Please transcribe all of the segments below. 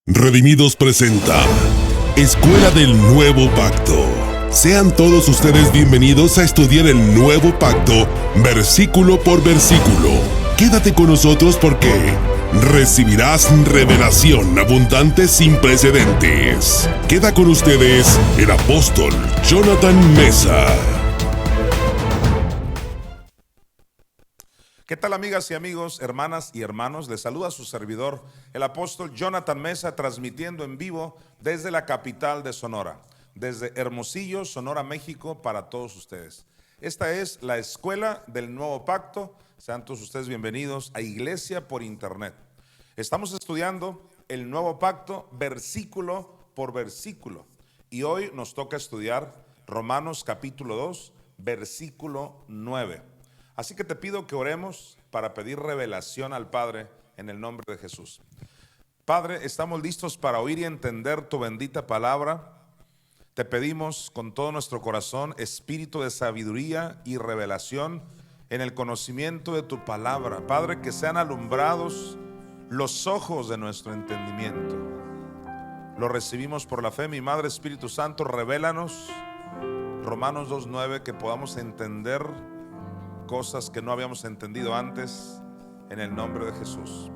Redimidos presenta Escuela del Nuevo Pacto. Sean todos ustedes bienvenidos a estudiar el Nuevo Pacto, versículo por versículo. Quédate con nosotros porque recibirás revelación abundante sin precedentes. Queda con ustedes el apóstol Jonathan Meza. ¿Qué tal, amigas y amigos, hermanas y hermanos? Les saluda su servidor, el apóstol Jonathan Meza, transmitiendo en vivo desde la capital de Sonora, desde Hermosillo, Sonora, México, para todos ustedes. Esta es la Escuela del Nuevo Pacto. Sean todos ustedes bienvenidos a Iglesia por Internet. Estamos estudiando el Nuevo Pacto versículo por versículo. Y hoy nos toca estudiar Romanos capítulo 2, versículo 9. Así que te pido que oremos para pedir revelación al Padre en el nombre de Jesús. Padre, estamos listos para oír y entender tu bendita palabra. Te pedimos con todo nuestro corazón espíritu de sabiduría y revelación en el conocimiento de tu palabra. Padre, que sean alumbrados los ojos de nuestro entendimiento. Lo recibimos por la fe. Mi Madre Espíritu Santo, revélanos Romanos 2:9, que podamos entender cosas que no habíamos entendido antes, en el nombre de Jesús.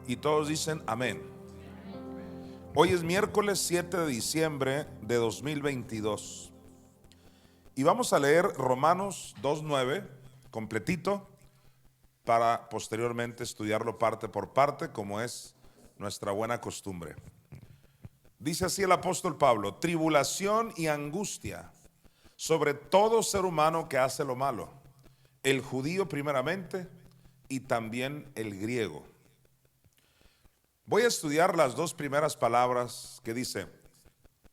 Y todos dicen amén. Hoy es miércoles 7 de diciembre de 2022 y vamos a leer Romanos 2:9 completito para posteriormente estudiarlo parte por parte, como es nuestra buena costumbre. Dice así el apóstol Pablo: tribulación y angustia sobre todo ser humano que hace lo malo, el judío primeramente y también el griego. Voy a estudiar las dos primeras palabras que dice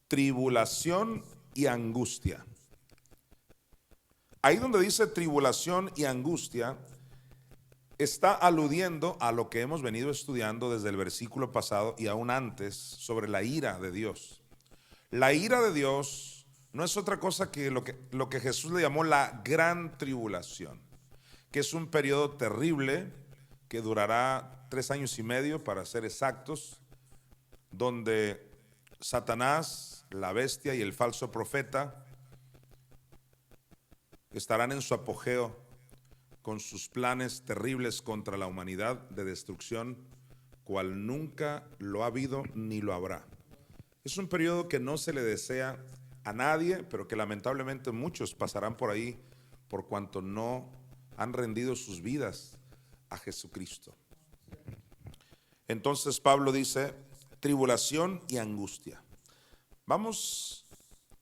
tribulación y angustia. Ahí donde dice tribulación y angustia, está aludiendo a lo que hemos venido estudiando desde el versículo pasado y aún antes sobre la ira de Dios. La ira de Dios no es otra cosa que lo que Jesús le llamó la gran tribulación, que es un periodo terrible que durará 3 años y medio para ser exactos, donde Satanás, la bestia y el falso profeta estarán en su apogeo con sus planes terribles contra la humanidad de destrucción, cual nunca lo ha habido ni lo habrá. Es un periodo que no se le desea a nadie, pero que lamentablemente muchos pasarán por ahí por cuanto no han rendido sus vidas a Jesucristo. Entonces Pablo dice tribulación y angustia. Vamos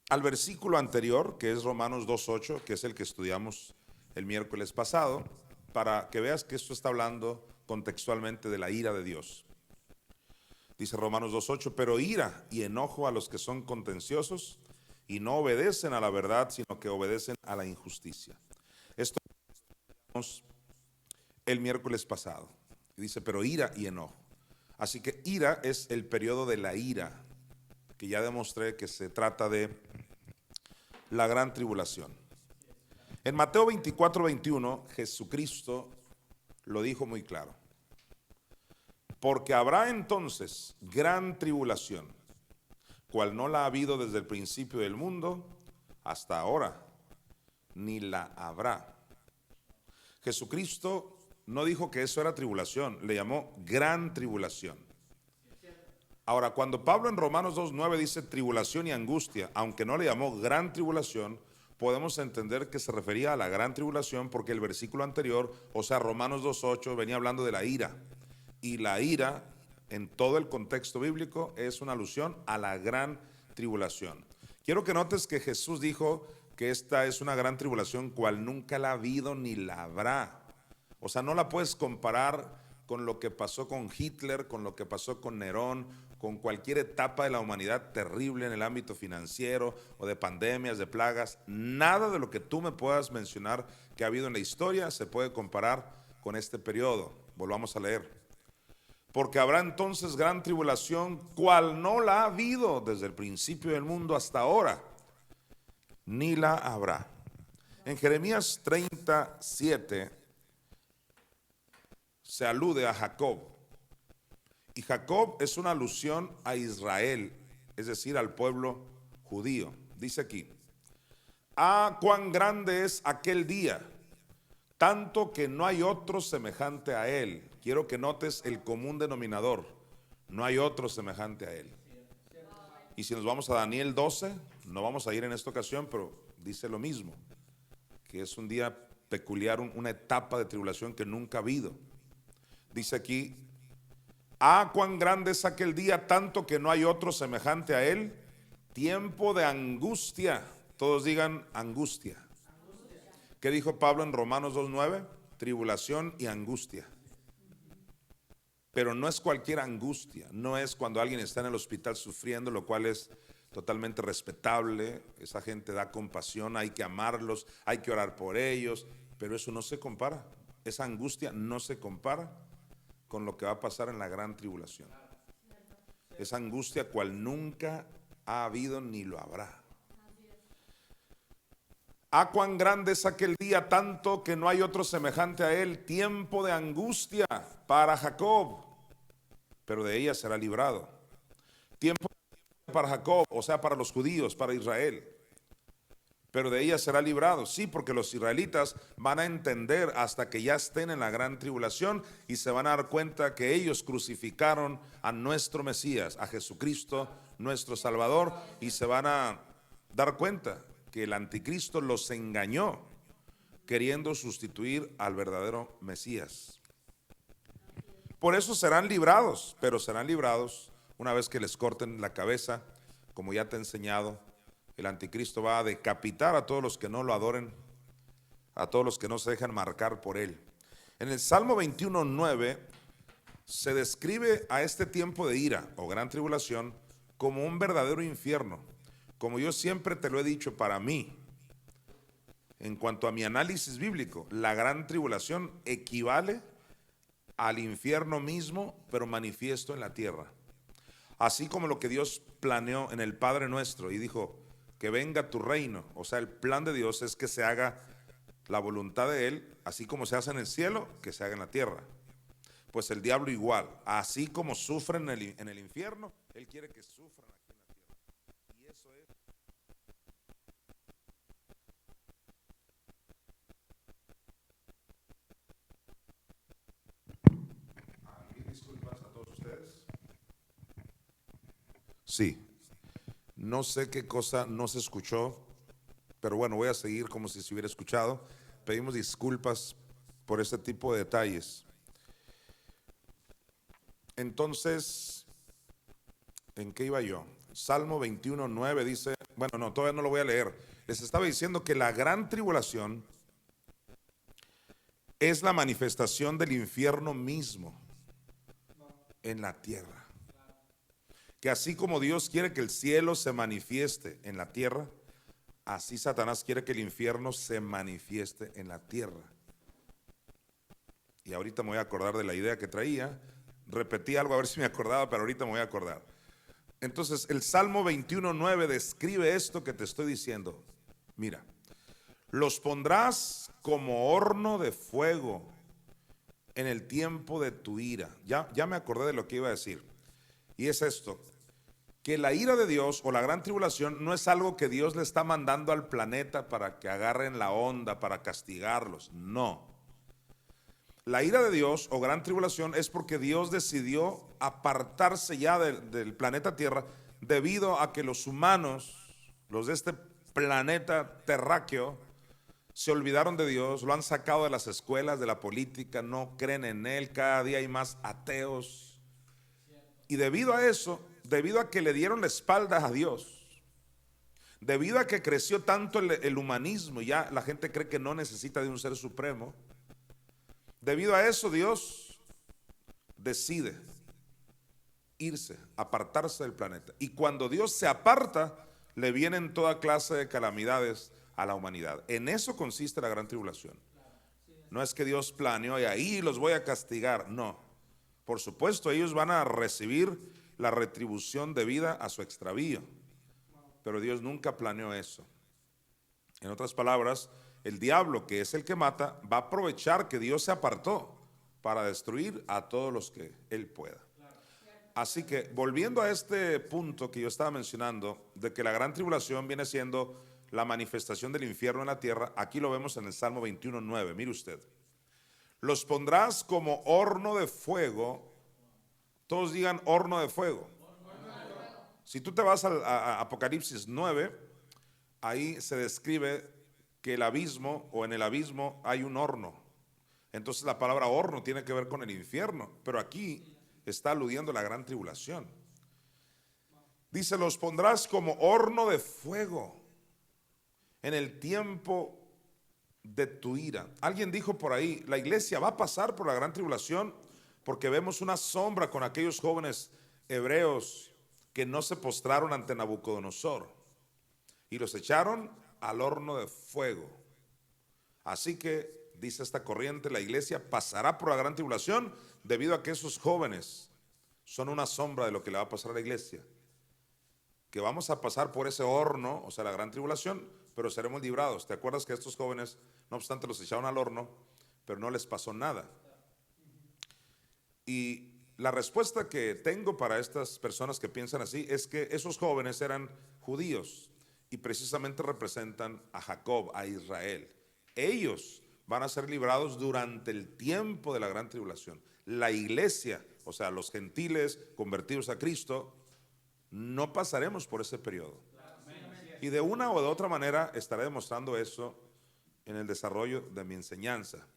al versículo anterior, que es Romanos 2:8, que es el que estudiamos el miércoles pasado, para que veas que esto está hablando contextualmente de la ira de Dios. Dice Romanos 2:8, pero ira y enojo a los que son contenciosos y no obedecen a la verdad, sino que obedecen a la injusticia. Esto vimos el miércoles pasado. Dice, pero ira y enojo. Así que ira es el periodo de la ira, que ya demostré que se trata de la gran tribulación. En Mateo 24:21, Jesucristo lo dijo muy claro. Porque habrá entonces gran tribulación, cual no la ha habido desde el principio del mundo hasta ahora, ni la habrá. Jesucristo no dijo que eso era tribulación, le llamó gran tribulación. Ahora, cuando Pablo en Romanos 2:9 dice tribulación y angustia, aunque no le llamó gran tribulación, podemos entender que se refería a la gran tribulación porque el versículo anterior, o sea, Romanos 2:8, venía hablando de la ira. Y la ira, en todo el contexto bíblico, es una alusión a la gran tribulación. Quiero que notes que Jesús dijo que esta es una gran tribulación cual nunca la ha habido ni la habrá. O sea, no la puedes comparar con lo que pasó con Hitler, con lo que pasó con Nerón, con cualquier etapa de la humanidad terrible en el ámbito financiero o de pandemias, de plagas. Nada de lo que tú me puedas mencionar que ha habido en la historia se puede comparar con este periodo. Volvamos a leer. Porque habrá entonces gran tribulación, cual no la ha habido desde el principio del mundo hasta ahora, ni la habrá. En Jeremías 37 se alude a Jacob. Y Jacob es una alusión a Israel, es decir, al pueblo judío. Dice aquí: ah, cuán grande es aquel día, tanto que no hay otro semejante a él. Quiero que notes el común denominador: no hay otro semejante a él. Y si nos vamos a Daniel 12, no vamos a ir en esta ocasión, pero dice lo mismo, que es un día peculiar, una etapa de tribulación que nunca ha habido. Dice aquí: ah, cuán grande es aquel día, tanto que no hay otro semejante a él, tiempo de angustia. Todos digan angustia. ¿Qué dijo Pablo en Romanos 2:9? Tribulación y angustia. Pero no es cualquier angustia, no es cuando alguien está en el hospital sufriendo, lo cual es totalmente respetable. Esa gente da compasión, hay que amarlos, hay que orar por ellos, pero eso no se compara. Esa angustia no se compara con lo que va a pasar en la gran tribulación. Esa angustia cual nunca ha habido ni lo habrá. Ah, cuán grande es aquel día, tanto que no hay otro semejante a él, tiempo de angustia para Jacob, pero de ella será librado. Tiempo para Jacob, o sea, para los judíos, para Israel, pero de ella será librado. Sí, porque los israelitas van a entender hasta que ya estén en la gran tribulación y se van a dar cuenta que ellos crucificaron a nuestro Mesías, a Jesucristo, nuestro Salvador, y se van a dar cuenta que el anticristo los engañó queriendo sustituir al verdadero Mesías. Por eso serán librados, pero serán librados una vez que les corten la cabeza. Como ya te he enseñado, el anticristo va a decapitar a todos los que no lo adoren, a todos los que no se dejan marcar por él. En el Salmo 21:9 se describe a este tiempo de ira o gran tribulación como un verdadero infierno. Como yo siempre te lo he dicho, para mí, en cuanto a mi análisis bíblico, la gran tribulación equivale al infierno mismo, pero manifiesto en la tierra. Así como lo que Dios planeó en el Padre Nuestro y dijo: que venga tu reino. O sea, el plan de Dios es que se haga la voluntad de Él, así como se hace en el cielo, que se haga en la tierra. Pues el diablo igual, así como sufre en el infierno, él quiere que sufran aquí en la tierra. Y eso es. Disculpas a todos ustedes. Sí. No sé qué cosa no se escuchó, pero bueno, voy a seguir como si se hubiera escuchado. Pedimos disculpas por este tipo de detalles. Entonces, ¿en qué iba yo? Salmo 21:9 dice, bueno, no, todavía no lo voy a leer. Les estaba diciendo que la gran tribulación es la manifestación del infierno mismo en la tierra. Que así como Dios quiere que el cielo se manifieste en la tierra, así Satanás quiere que el infierno se manifieste en la tierra. Y ahorita me voy a acordar de la idea que traía. Repetí algo a ver si me acordaba, pero ahorita me voy a acordar. Entonces, el Salmo 21:9 describe esto que te estoy diciendo. Mira, los pondrás como horno de fuego en el tiempo de tu ira. Ya me acordé de lo que iba a decir. Y es esto, que la ira de Dios o la gran tribulación no es algo que Dios le está mandando al planeta para que agarren la onda, para castigarlos. No. La ira de Dios o gran tribulación es porque Dios decidió apartarse ya del planeta Tierra debido a que los humanos, los de este planeta terráqueo, se olvidaron de Dios, lo han sacado de las escuelas, de la política, no creen en Él, cada día hay más ateos. Y debido a eso, debido a que le dieron la espalda a Dios, debido a que creció tanto el humanismo, ya la gente cree que no necesita de un ser supremo, debido a eso Dios decide irse, apartarse del planeta. Y cuando Dios se aparta, le vienen toda clase de calamidades a la humanidad. En eso consiste la gran tribulación. No es que Dios planeó y ahí los voy a castigar, no. Por supuesto, ellos van a recibir la retribución debida a su extravío, pero Dios nunca planeó eso. En otras palabras, el diablo, que es el que mata, va a aprovechar que Dios se apartó para destruir a todos los que él pueda. Así que volviendo a este punto que yo estaba mencionando, de que la gran tribulación viene siendo la manifestación del infierno en la tierra, aquí lo vemos en el Salmo 21:9. Mire usted, los pondrás como horno de fuego. Todos digan horno de fuego. Si tú te vas a Apocalipsis 9, ahí se describe que el abismo, o en el abismo hay un horno. Entonces la palabra horno tiene que ver con el infierno, pero aquí está aludiendo a la gran tribulación. Dice, los pondrás como horno de fuego en el tiempo de tu ira. Alguien dijo por ahí, la iglesia va a pasar por la gran tribulación porque vemos una sombra con aquellos jóvenes hebreos que no se postraron ante Nabucodonosor y los echaron al horno de fuego. Así que, dice esta corriente, la iglesia pasará por la gran tribulación debido a que esos jóvenes son una sombra de lo que le va a pasar a la iglesia. Que vamos a pasar por ese horno, o sea, la gran tribulación, pero seremos librados. ¿Te acuerdas que estos jóvenes, no obstante, los echaron al horno, pero no les pasó nada? Y la respuesta que tengo para estas personas que piensan así es que esos jóvenes eran judíos y precisamente representan a Jacob, a Israel. Ellos van a ser librados durante el tiempo de la gran tribulación. La iglesia, o sea, los gentiles convertidos a Cristo, no pasaremos por ese periodo. Y de una o de otra manera estaré demostrando eso en el desarrollo de mi enseñanza.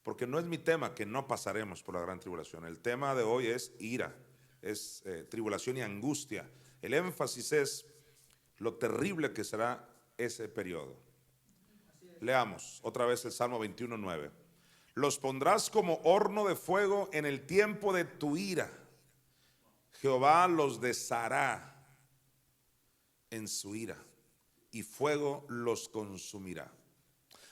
Porque no es mi tema que no pasaremos por la gran tribulación. El tema de hoy es ira, es tribulación y angustia. El énfasis es lo terrible que será ese periodo. Leamos otra vez el Salmo 21:9. Los pondrás como horno de fuego en el tiempo de tu ira. Jehová los deshará en su ira y fuego los consumirá.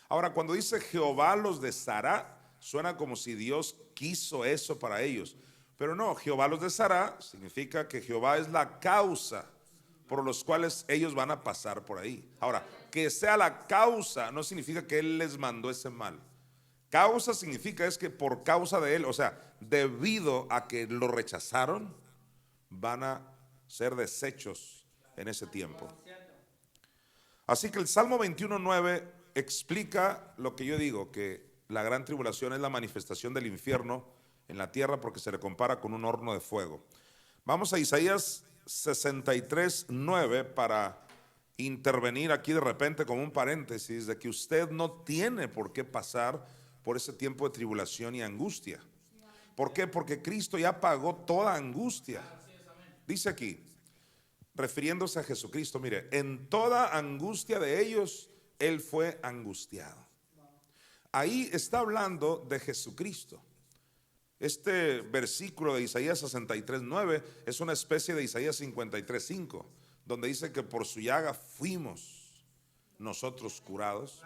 Ahora, cuando dice Jehová los deshará, suena como si Dios quiso eso para ellos. Pero no, Jehová los deshará significa que Jehová es la causa por los cuales ellos van a pasar por ahí. Ahora, que sea la causa no significa que Él les mandó ese mal. Causa significa es que por causa de Él, o sea, debido a que lo rechazaron, van a ser deshechos en ese tiempo. Así que el Salmo 21:9 explica lo que yo digo, que la gran tribulación es la manifestación del infierno en la tierra porque se le compara con un horno de fuego. Vamos a Isaías 63:9 para intervenir aquí de repente como un paréntesis de que usted no tiene por qué pasar por ese tiempo de tribulación y angustia. ¿Por qué? Porque Cristo ya pagó toda angustia. Dice aquí, refiriéndose a Jesucristo, mire, en toda angustia de ellos, Él fue angustiado. Ahí está hablando de Jesucristo. Este versículo de Isaías 63:9 es una especie de Isaías 53:5, donde dice que por su llaga fuimos nosotros curados.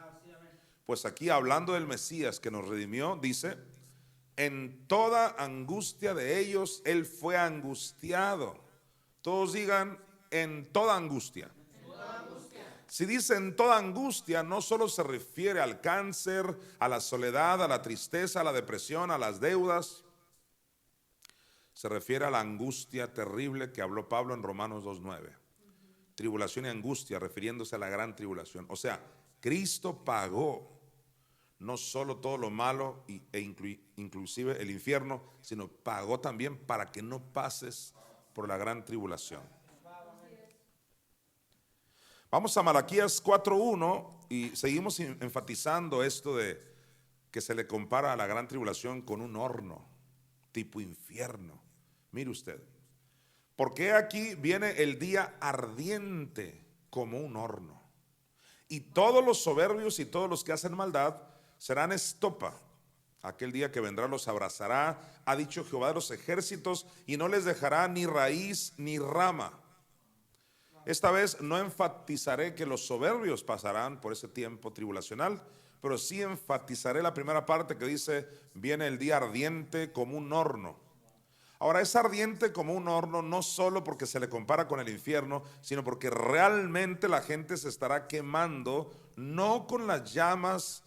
Pues aquí hablando del Mesías que nos redimió, dice, en toda angustia de ellos, Él fue angustiado. Todos digan, en toda angustia. Si dice en toda angustia, no solo se refiere al cáncer, a la soledad, a la tristeza, a la depresión, a las deudas. Se refiere a la angustia terrible que habló Pablo en Romanos 2:9. Tribulación y angustia, refiriéndose a la gran tribulación. O sea, Cristo pagó no solo todo lo malo inclusive el infierno, sino pagó también para que no pases por la gran tribulación. Vamos a Malaquías 4:1 y seguimos enfatizando esto de que se le compara a la gran tribulación con un horno tipo infierno. Mire usted, porque aquí viene el día ardiente como un horno, y todos los soberbios y todos los que hacen maldad serán estopa. Aquel día que vendrá los abrazará, ha dicho Jehová de los ejércitos, y no les dejará ni raíz ni rama. Esta vez no enfatizaré que los soberbios pasarán por ese tiempo tribulacional, pero sí enfatizaré la primera parte que dice, viene el día ardiente como un horno. Ahora, es ardiente como un horno no solo porque se le compara con el infierno, sino porque realmente la gente se estará quemando, no con las llamas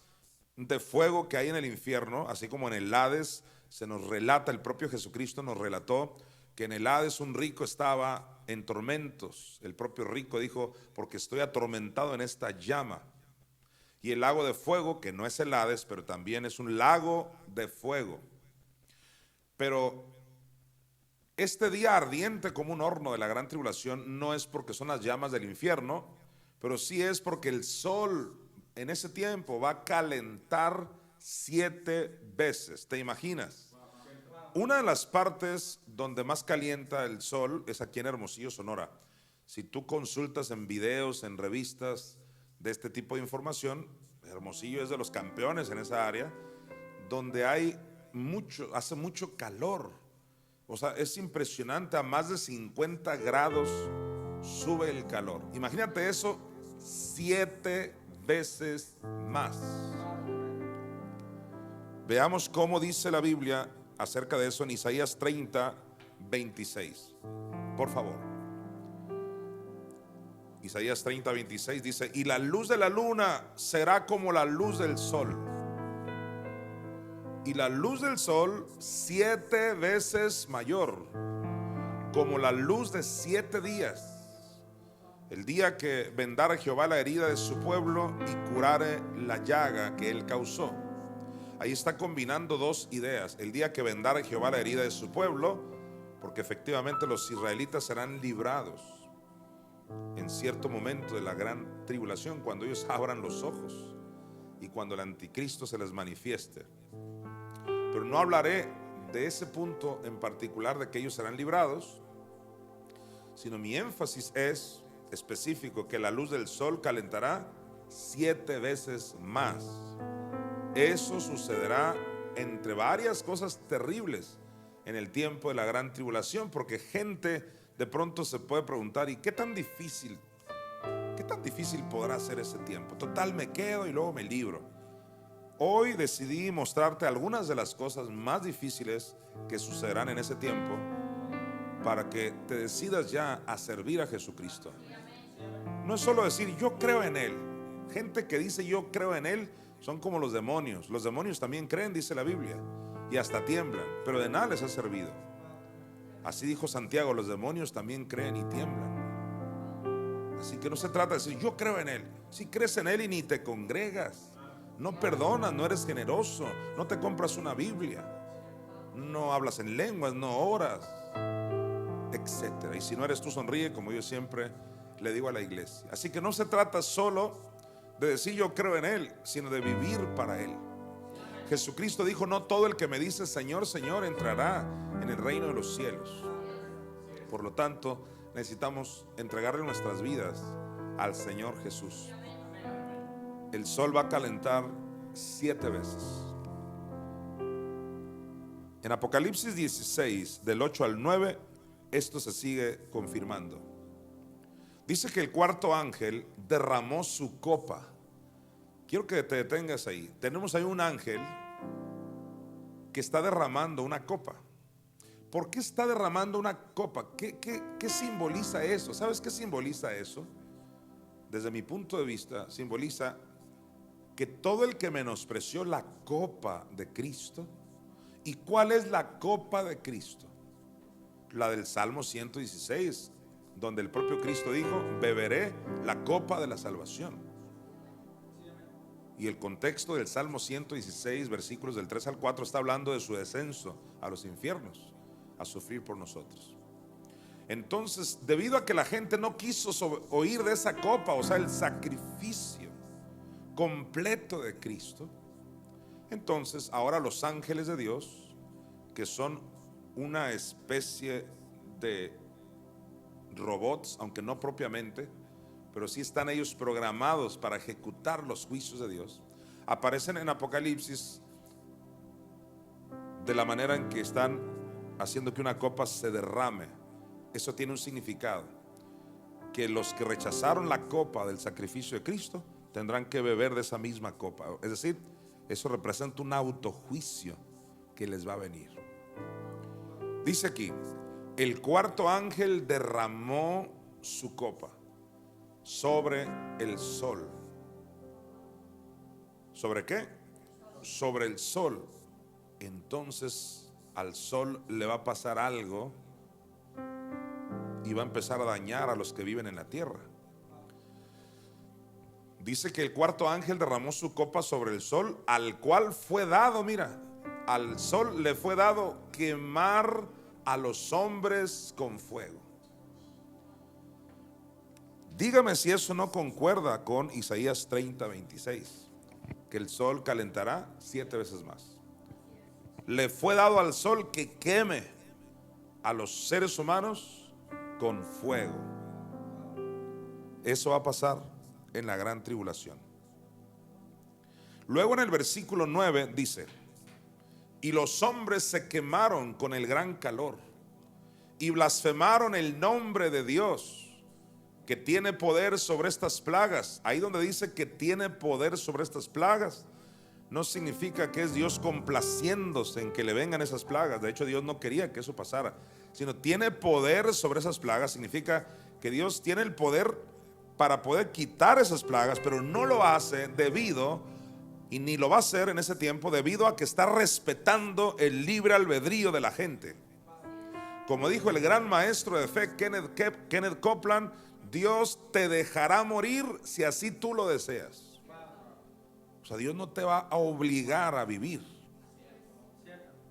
de fuego que hay en el infierno, así como en el Hades se nos relata, el propio Jesucristo nos relató que en el Hades un rico estaba en tormentos. El propio rico dijo, porque estoy atormentado en esta llama. Y el lago de fuego, que no es el Hades, pero también es un lago de fuego. Pero este día ardiente como un horno de la gran tribulación no es porque son las llamas del infierno, pero sí es porque el sol en ese tiempo va a calentar 7 veces. ¿Te imaginas? Una de las partes donde más calienta el sol es aquí en Hermosillo, Sonora. Si tú consultas en videos, en revistas de este tipo de información, Hermosillo es de los campeones en esa área, donde hace mucho calor. O sea, es impresionante, a más de 50 grados sube el calor. Imagínate eso 7 veces más. Veamos cómo dice la Biblia acerca de eso en Isaías 30, 26. Por favor. Isaías 30, 26 dice: y la luz de la luna será como la luz del sol, y la luz del sol 7 veces mayor, como la luz de 7 días, el día que vendare Jehová la herida de su pueblo y curare la llaga que él causó. Ahí está combinando dos ideas: el día que vendare Jehová la herida de su pueblo, porque efectivamente los israelitas serán librados en cierto momento de la gran tribulación, cuando ellos abran los ojos y cuando el anticristo se les manifieste. Pero no hablaré de ese punto en particular de que ellos serán librados, sino mi énfasis es específico, que la luz del sol calentará 7 veces más. Eso sucederá entre varias cosas terribles en el tiempo de la gran tribulación, porque gente de pronto se puede preguntar: ¿y qué tan difícil podrá ser ese tiempo? Total, me quedo y luego me libro. Hoy decidí mostrarte algunas de las cosas más difíciles que sucederán en ese tiempo, para que te decidas ya a servir a Jesucristo. No es solo decir yo creo en Él. Gente que dice yo creo en Él son como los demonios. Los demonios también creen, dice la Biblia, y hasta tiemblan, pero de nada les ha servido. Así dijo Santiago: los demonios también creen y tiemblan. Así que no se trata de decir yo creo en Él. Si crees en Él y ni te congregas, no perdonas, no eres generoso, no te compras una Biblia, no hablas en lenguas, no oras, etcétera. Y si no eres tú, sonríe, como yo siempre le digo a la iglesia. Así que no se trata solo de decir yo creo en Él, sino de vivir para Él. Jesucristo dijo: no todo el que me dice Señor, Señor entrará en el reino de los cielos. Por lo tanto, necesitamos entregarle nuestras vidas al Señor Jesús. El sol va a calentar 7 veces. En Apocalipsis 16, del 8 al 9, esto se sigue confirmando. Dice que el cuarto ángel derramó su copa. Quiero que te detengas ahí. Tenemos ahí un ángel que está derramando una copa. ¿Por qué está derramando una copa? ¿Qué simboliza eso? ¿Sabes qué simboliza eso? Desde mi punto de vista, simboliza que todo el que menospreció la copa de Cristo. ¿Y cuál es la copa de Cristo? La del Salmo 116, donde el propio Cristo dijo: beberé la copa de la salvación. Y el contexto del Salmo 116, versículos del 3 al 4, está hablando de su descenso a los infiernos, a sufrir por nosotros. Entonces, debido a que la gente no quiso oír de esa copa, o sea, el sacrificio completo de Cristo, entonces ahora los ángeles de Dios, que son una especie de robots, aunque no propiamente, pero sí están ellos programados para ejecutar los juicios de Dios, aparecen en Apocalipsis de la manera en que están haciendo que una copa se derrame. Eso tiene un significado: que los que rechazaron la copa del sacrificio de Cristo tendrán que beber de esa misma copa. Es decir, eso representa un autojuicio que les va a venir. Dice aquí: el cuarto ángel derramó su copa sobre el sol. ¿Sobre qué? Sobre el sol. Entonces al sol le va a pasar algo y va a empezar a dañar a los que viven en la tierra. Dice que el cuarto ángel derramó su copa sobre el sol, al cual fue dado, mira, al sol le fue dado quemar a los hombres con fuego. Dígame si eso no concuerda con Isaías 30:26, que el sol calentará 7 veces más. Le fue dado al sol que queme a los seres humanos con fuego. Eso va a pasar en la gran tribulación. Luego en el versículo 9 dice: y los hombres se quemaron con el gran calor y blasfemaron el nombre de Dios, que tiene poder sobre estas plagas. Ahí donde dice que tiene poder sobre estas plagas, no significa que es Dios complaciéndose en que le vengan esas plagas. De hecho, Dios no quería que eso pasara, sino tiene poder sobre esas plagas. Significa que Dios tiene el poder para poder quitar esas plagas, pero no lo hace debido, y ni lo va a hacer en ese tiempo, debido a que está respetando el libre albedrío de la gente. Como dijo el gran maestro de fe Kenneth Copeland, Dios te dejará morir si así tú lo deseas. O sea, Dios no te va a obligar a vivir.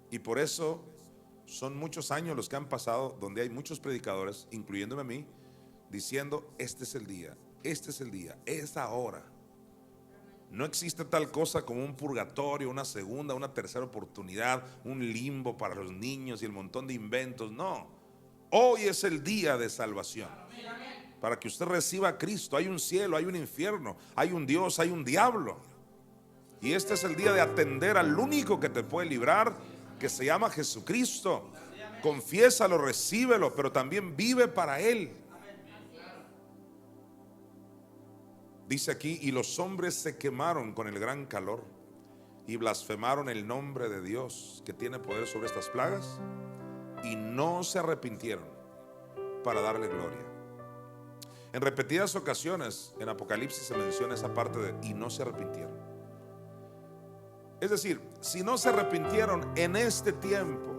Y por eso son muchos años los que han pasado donde hay muchos predicadores, incluyéndome a mí, diciendo: este es el día, este es el día, es ahora. No existe tal cosa como un purgatorio, una segunda, una tercera oportunidad, un limbo para los niños y el montón de inventos. No, hoy es el día de salvación, para que usted reciba a Cristo. Hay un cielo, hay un infierno, hay un Dios, hay un diablo. Y este es el día de atender al único que te puede librar, que se llama Jesucristo. Confiésalo, recíbelo, pero también vive para Él. Dice aquí: y los hombres se quemaron con el gran calor y blasfemaron el nombre de Dios, que tiene poder sobre estas plagas, y no se arrepintieron para darle gloria. En repetidas ocasiones en Apocalipsis se menciona esa parte de y no se arrepintieron. Es decir, si no se arrepintieron en este tiempo,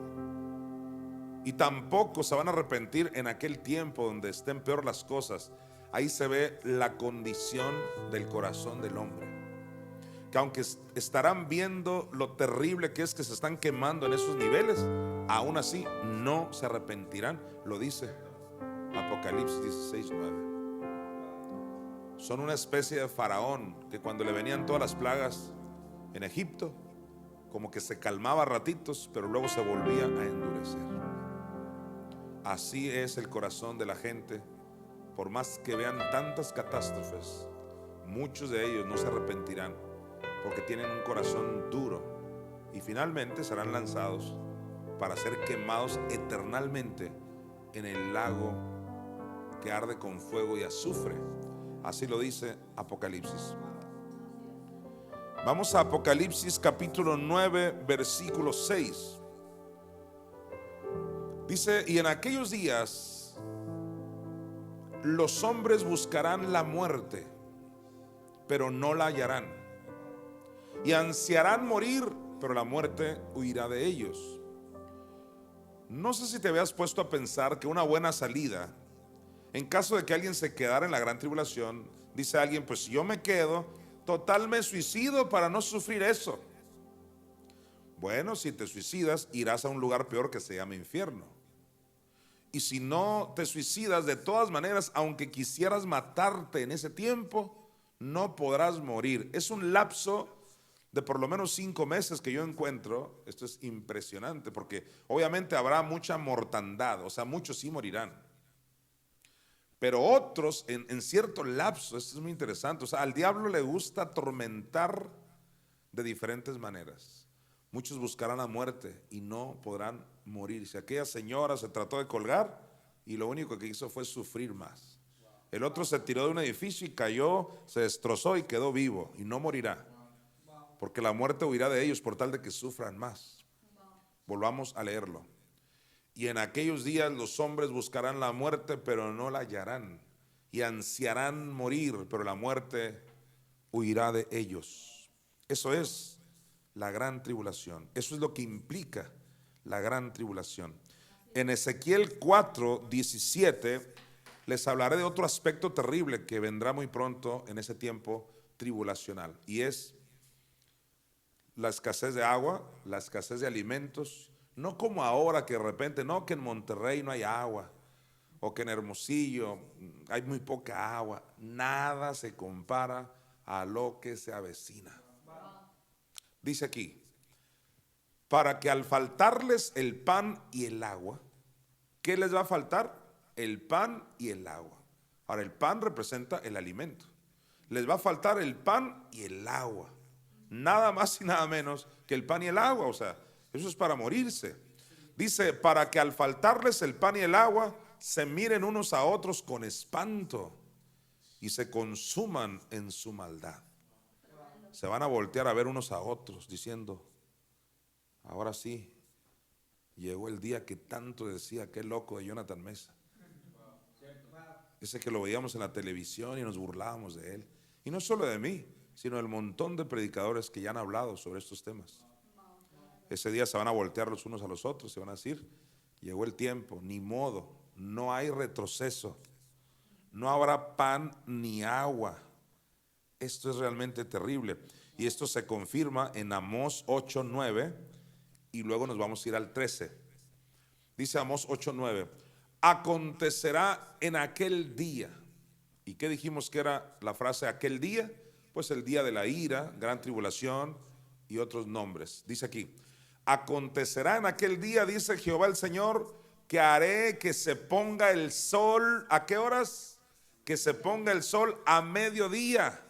y tampoco se van a arrepentir en aquel tiempo donde estén peor las cosas, ahí se ve la condición del corazón del hombre. Que aunque estarán viendo lo terrible que es que se están quemando en esos niveles, aún así no se arrepentirán. Lo dice Apocalipsis 16:9. Son una especie de faraón que cuando le venían todas las plagas en Egipto, como que se calmaba ratitos, pero luego se volvía a endurecer. Así es el corazón de la gente. Por más que vean tantas catástrofes, muchos de ellos no se arrepentirán, porque tienen un corazón duro, y finalmente serán lanzados para ser quemados eternalmente en el lago que arde con fuego y azufre. Así lo dice Apocalipsis. Vamos a Apocalipsis capítulo 9, versículo 6. Dice: y en aquellos días los hombres buscarán la muerte, pero no la hallarán, y ansiarán morir, pero la muerte huirá de ellos. No sé si te habías puesto a pensar que una buena salida, en caso de que alguien se quedara en la gran tribulación, dice alguien: pues si yo me quedo, total me suicido para no sufrir eso. Bueno, si te suicidas, irás a un lugar peor que se llama infierno. Y si no te suicidas, de todas maneras, aunque quisieras matarte en ese tiempo, no podrás morir. Es un lapso de por lo menos 5 meses que yo encuentro. Esto es impresionante, porque obviamente habrá mucha mortandad, o sea, muchos sí morirán, pero otros en cierto lapso. Esto es muy interesante. O sea, al diablo le gusta atormentar de diferentes maneras. Muchos buscarán la muerte y no podrán morir. Si aquella señora se trató de colgar y lo único que hizo fue sufrir más. El otro se tiró de un edificio y cayó, se destrozó y quedó vivo y no morirá, porque la muerte huirá de ellos por tal de que sufran más. Volvamos a leerlo. Y en aquellos días los hombres buscarán la muerte, pero no la hallarán, y ansiarán morir, pero la muerte huirá de ellos. Eso es la gran tribulación. Eso es lo que implica la gran tribulación. En Ezequiel 4:17 les hablaré de otro aspecto terrible que vendrá muy pronto en ese tiempo tribulacional, y es la escasez de agua, la escasez de alimentos. No como ahora que de repente, no, que en Monterrey no hay agua, o que en Hermosillo hay muy poca agua. Nada se compara a lo que se avecina. Dice aquí, para que al faltarles el pan y el agua, ¿qué les va a faltar? El pan y el agua. Ahora, el pan representa el alimento. Les va a faltar el pan y el agua. Nada más y nada menos que el pan y el agua. O sea, eso es para morirse. Dice, para que al faltarles el pan y el agua, se miren unos a otros con espanto y se consuman en su maldad. Se van a voltear a ver unos a otros diciendo, ahora sí, llegó el día que tanto decía, qué loco de Jonathan Mesa. Ese que lo veíamos en la televisión y nos burlábamos de él. Y no solo de mí, sino del montón de predicadores que ya han hablado sobre estos temas. Ese día se van a voltear los unos a los otros y van a decir, llegó el tiempo, ni modo, no hay retroceso, no habrá pan ni agua. Esto es realmente terrible. Y esto se confirma en Amós 8:9 y luego nos vamos a ir al 13. Dice Amós 8:9, acontecerá en aquel día. ¿Y qué dijimos que era la frase aquel día? Pues el día de la ira, gran tribulación y otros nombres. Dice aquí, acontecerá en aquel día, dice Jehová el Señor, que haré que se ponga el sol. ¿A qué horas? Que se ponga el sol a mediodía,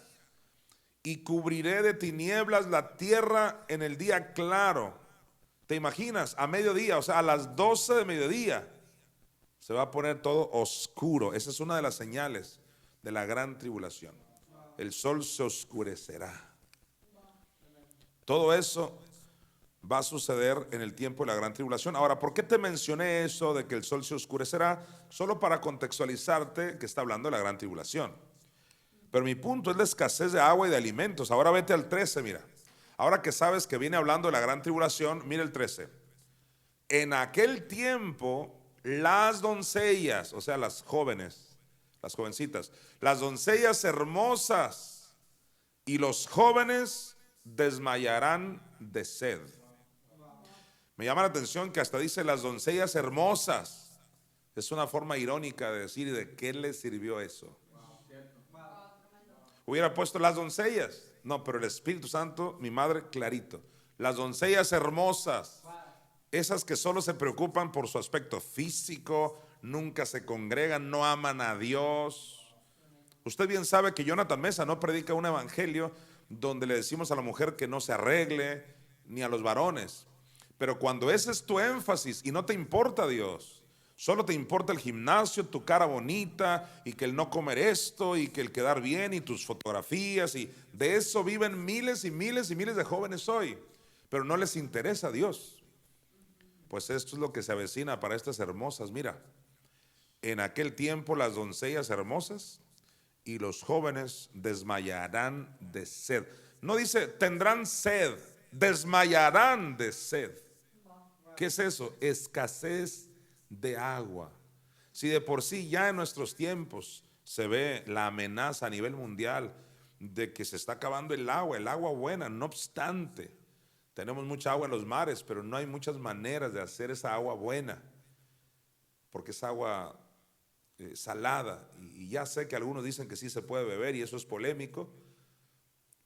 y cubriré de tinieblas la tierra en el día claro. ¿Te imaginas? A mediodía, o sea, a las 12 de mediodía, se va a poner todo oscuro. Esa es una de las señales de la gran tribulación. El sol se oscurecerá. Todo eso va a suceder en el tiempo de la gran tribulación. Ahora, ¿por qué te mencioné eso de que el sol se oscurecerá? Solo para contextualizarte que está hablando de la gran tribulación. Pero mi punto es la escasez de agua y de alimentos. Ahora vete al 13, mira. Ahora que sabes que viene hablando de la gran tribulación, mira el 13. En aquel tiempo, las doncellas, o sea, las jóvenes, las jovencitas, las doncellas hermosas y los jóvenes desmayarán de sed. Me llama la atención que hasta dice las doncellas hermosas. Es una forma irónica de decir, ¿de qué les sirvió eso? Hubiera puesto las doncellas. No, pero el Espíritu Santo, mi madre, clarito. Las doncellas hermosas, esas que solo se preocupan por su aspecto físico, nunca se congregan, no aman a Dios. Usted bien sabe que Jonathan Mesa no predica un evangelio donde le decimos a la mujer que no se arregle, ni a los varones. Pero cuando ese es tu énfasis y no te importa Dios, solo te importa el gimnasio, tu cara bonita, y que el no comer esto, y que el quedar bien, y tus fotografías, y de eso viven miles y miles y miles de jóvenes hoy, pero no les interesa a Dios. Pues esto es lo que se avecina para estas hermosas. Mira, en aquel tiempo las doncellas hermosas y los jóvenes desmayarán de sed. No dice tendrán sed, desmayarán de sed. ¿Qué es eso? Escasez de agua. Si de por sí ya en nuestros tiempos se ve la amenaza a nivel mundial de que se está acabando el agua buena, no obstante, tenemos mucha agua en los mares, pero no hay muchas maneras de hacer esa agua buena, porque es agua salada, y ya sé que algunos dicen que sí se puede beber y eso es polémico,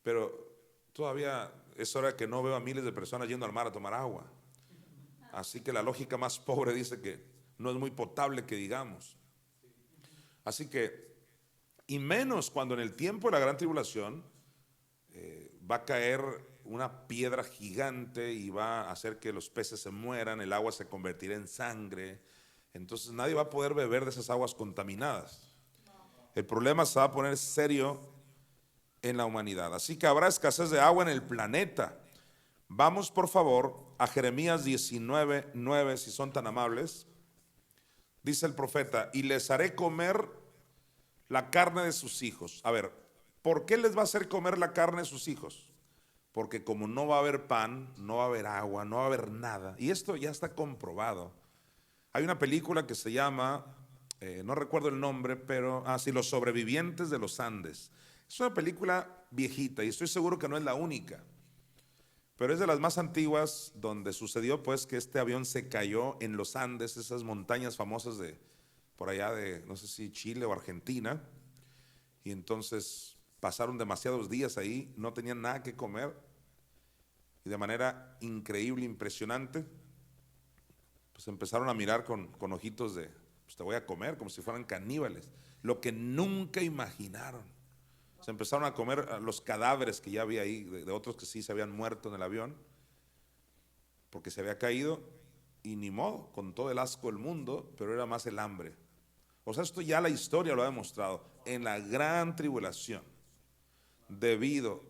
pero todavía es hora que no veo a miles de personas yendo al mar a tomar agua. Así que la lógica más pobre dice que no es muy potable que digamos. Así que, y menos cuando en el tiempo de la gran tribulación va a caer una piedra gigante y va a hacer que los peces se mueran, el agua se convertirá en sangre. Entonces nadie va a poder beber de esas aguas contaminadas. El problema se va a poner serio en la humanidad. Así que habrá escasez de agua en el planeta. Vamos por favor a Jeremías 19:9, si son tan amables. Dice el profeta, y les haré comer la carne de sus hijos. A ver, ¿por qué les va a hacer comer la carne de sus hijos? Porque como no va a haber pan, no va a haber agua, no va a haber nada. Y esto ya está comprobado. Hay una película que se llama, no recuerdo el nombre, pero, sí, Los sobrevivientes de los Andes. Es una película viejita y estoy seguro que no es la única, pero es de las más antiguas, donde sucedió pues que este avión se cayó en los Andes, esas montañas famosas de por allá de, no sé si Chile o Argentina, y entonces pasaron demasiados días ahí, no tenían nada que comer, y de manera increíble, impresionante, pues empezaron a mirar con ojitos de, pues te voy a comer, como si fueran caníbales, lo que nunca imaginaron. Se empezaron a comer los cadáveres que ya había ahí, de otros que sí se habían muerto en el avión, porque se había caído, y ni modo, con todo el asco del mundo, pero era más el hambre. O sea, esto ya la historia lo ha demostrado. En la gran tribulación, debido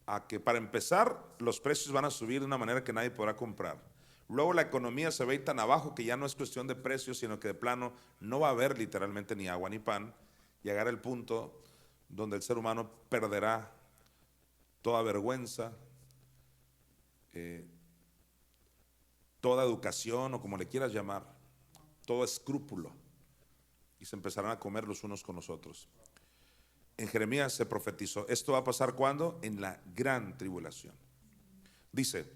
a que, para empezar, los precios van a subir de una manera que nadie podrá comprar. Luego la economía se va a ir tan abajo que ya no es cuestión de precios, sino que de plano no va a haber literalmente ni agua ni pan. Llegará el punto donde el ser humano perderá toda vergüenza, toda educación, o como le quieras llamar, todo escrúpulo, y se empezarán a comer los unos con los otros. En Jeremías se profetizó, esto va a pasar ¿cuándo? En la gran tribulación. Dice,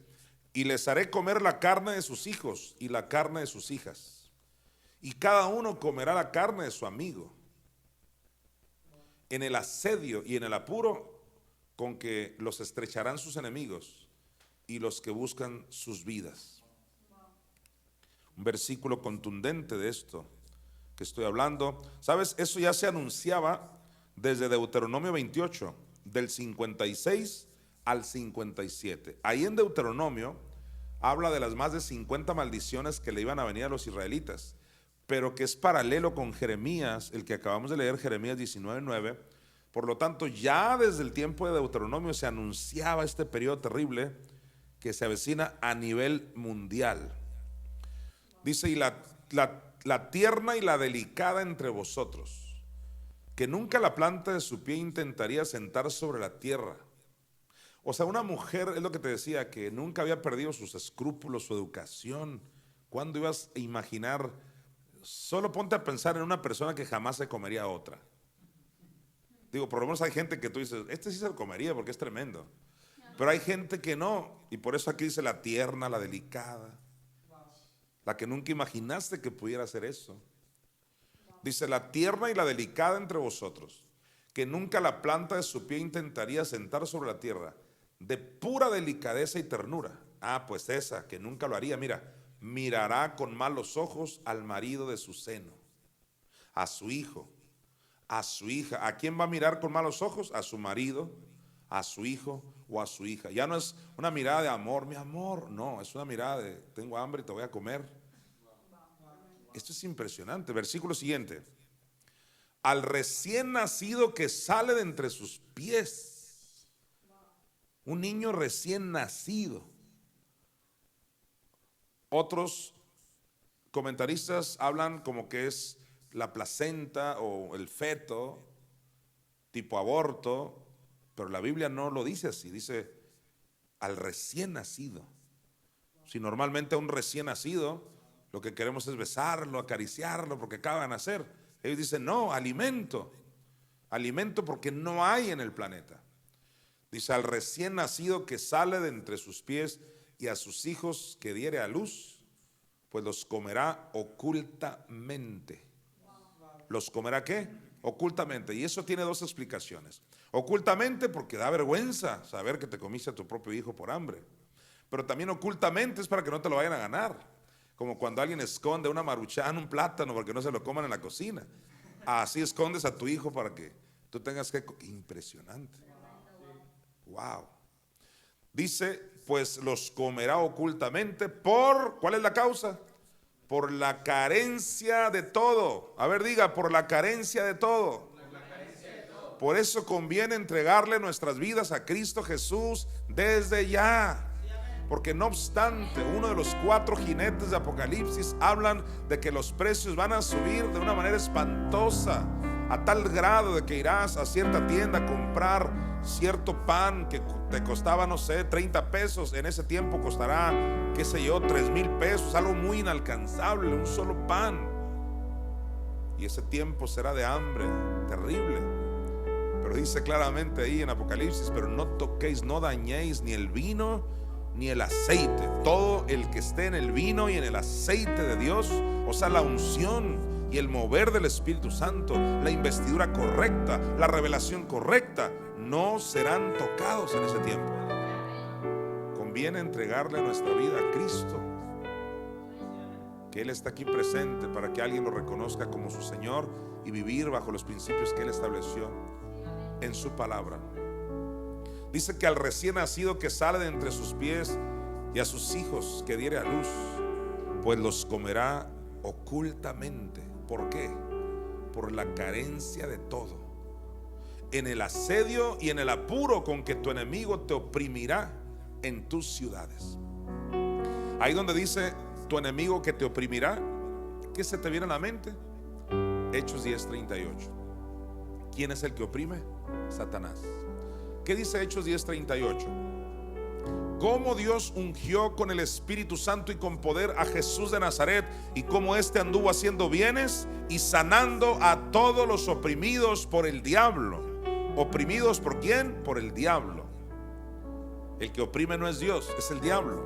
y les haré comer la carne de sus hijos y la carne de sus hijas, y cada uno comerá la carne de su amigo, en el asedio y en el apuro con que los estrecharán sus enemigos y los que buscan sus vidas. Un versículo contundente de esto que estoy hablando. ¿Sabes? Eso ya se anunciaba desde Deuteronomio 28, del 56 al 57. Ahí en Deuteronomio habla de las más de 50 maldiciones que le iban a venir a los israelitas, pero que es paralelo con Jeremías, el que acabamos de leer, Jeremías 19:9. Por lo tanto, ya desde el tiempo de Deuteronomio se anunciaba este periodo terrible que se avecina a nivel mundial. Dice, y la tierna y la delicada entre vosotros, que nunca la planta de su pie intentaría sentar sobre la tierra. O sea, una mujer, es lo que te decía, que nunca había perdido sus escrúpulos, su educación. ¿Cuándo ibas a imaginar? Solo ponte a pensar en una persona que jamás se comería a otra. Digo, por lo menos hay gente que tú dices, este sí se lo comería porque es tremendo. Pero hay gente que no, y por eso aquí dice la tierna, la delicada, la que nunca imaginaste que pudiera hacer eso. Dice, la tierna y la delicada entre vosotros, que nunca la planta de su pie intentaría sentar sobre la tierra, de pura delicadeza y ternura. Pues esa, que nunca lo haría, mira, mirará con malos ojos al marido de su seno, a su hijo, a su hija. ¿A quién va a mirar con malos ojos? A su marido, a su hijo o a su hija. Ya no es una mirada de amor, mi amor, no, es una mirada de tengo hambre y te voy a comer. Esto es impresionante. Versículo siguiente. Al recién nacido que sale de entre sus pies. Un niño recién nacido. Otros comentaristas hablan como que es la placenta o el feto, tipo aborto, pero la Biblia no lo dice así, dice al recién nacido. Si normalmente a un recién nacido lo que queremos es besarlo, acariciarlo porque acaba de nacer, ellos dicen no, alimento, alimento porque no hay en el planeta. Dice al recién nacido que sale de entre sus pies, y a sus hijos que diere a luz, pues los comerá ocultamente. ¿Los comerá qué? Ocultamente. Y eso tiene dos explicaciones. Ocultamente porque da vergüenza saber que te comiste a tu propio hijo por hambre. Pero también ocultamente es para que no te lo vayan a ganar. Como cuando alguien esconde una maruchan, un plátano, porque no se lo coman en la cocina. Así escondes a tu hijo para que tú tengas que... Impresionante. Wow. Dice, pues los comerá ocultamente por... ¿Cuál es la causa? Por la carencia de todo. A ver, diga, por la carencia de todo. Por eso conviene entregarle nuestras vidas a Cristo Jesús desde ya. Porque no obstante, uno de los 4 jinetes de Apocalipsis hablan de que los precios van a subir de una manera espantosa, a tal grado de que irás a cierta tienda a comprar cierto pan que te costaba, no sé, 30 pesos, en ese tiempo costará, qué sé yo, 3,000 pesos, algo muy inalcanzable, un solo pan. Y ese tiempo será de hambre terrible. Pero dice claramente ahí en Apocalipsis: pero no toquéis, no dañéis ni el vino ni el aceite. Todo el que esté en el vino y en el aceite de Dios, o sea, la unción y el mover del Espíritu Santo, la investidura correcta, la revelación correcta, no serán tocados en ese tiempo. Conviene entregarle nuestra vida a Cristo, que Él está aquí presente para que alguien lo reconozca como su Señor y vivir bajo los principios que Él estableció en su palabra. Dice que al recién nacido que sale de entre sus pies y a sus hijos que diere a luz, pues los comerá ocultamente. ¿Por qué? Por la carencia de todo, en el asedio y en el apuro con que tu enemigo te oprimirá en tus ciudades. Ahí donde dice tu enemigo que te oprimirá, ¿qué se te viene a la mente? Hechos 10:38. ¿Quién es el que oprime? Satanás. ¿Qué dice Hechos 10:38? Cómo Dios ungió con el Espíritu Santo y con poder a Jesús de Nazaret, y cómo éste anduvo haciendo bienes y sanando a todos los oprimidos por el diablo. ¿Oprimidos por quién? Por el diablo. El que oprime no es Dios, es el diablo.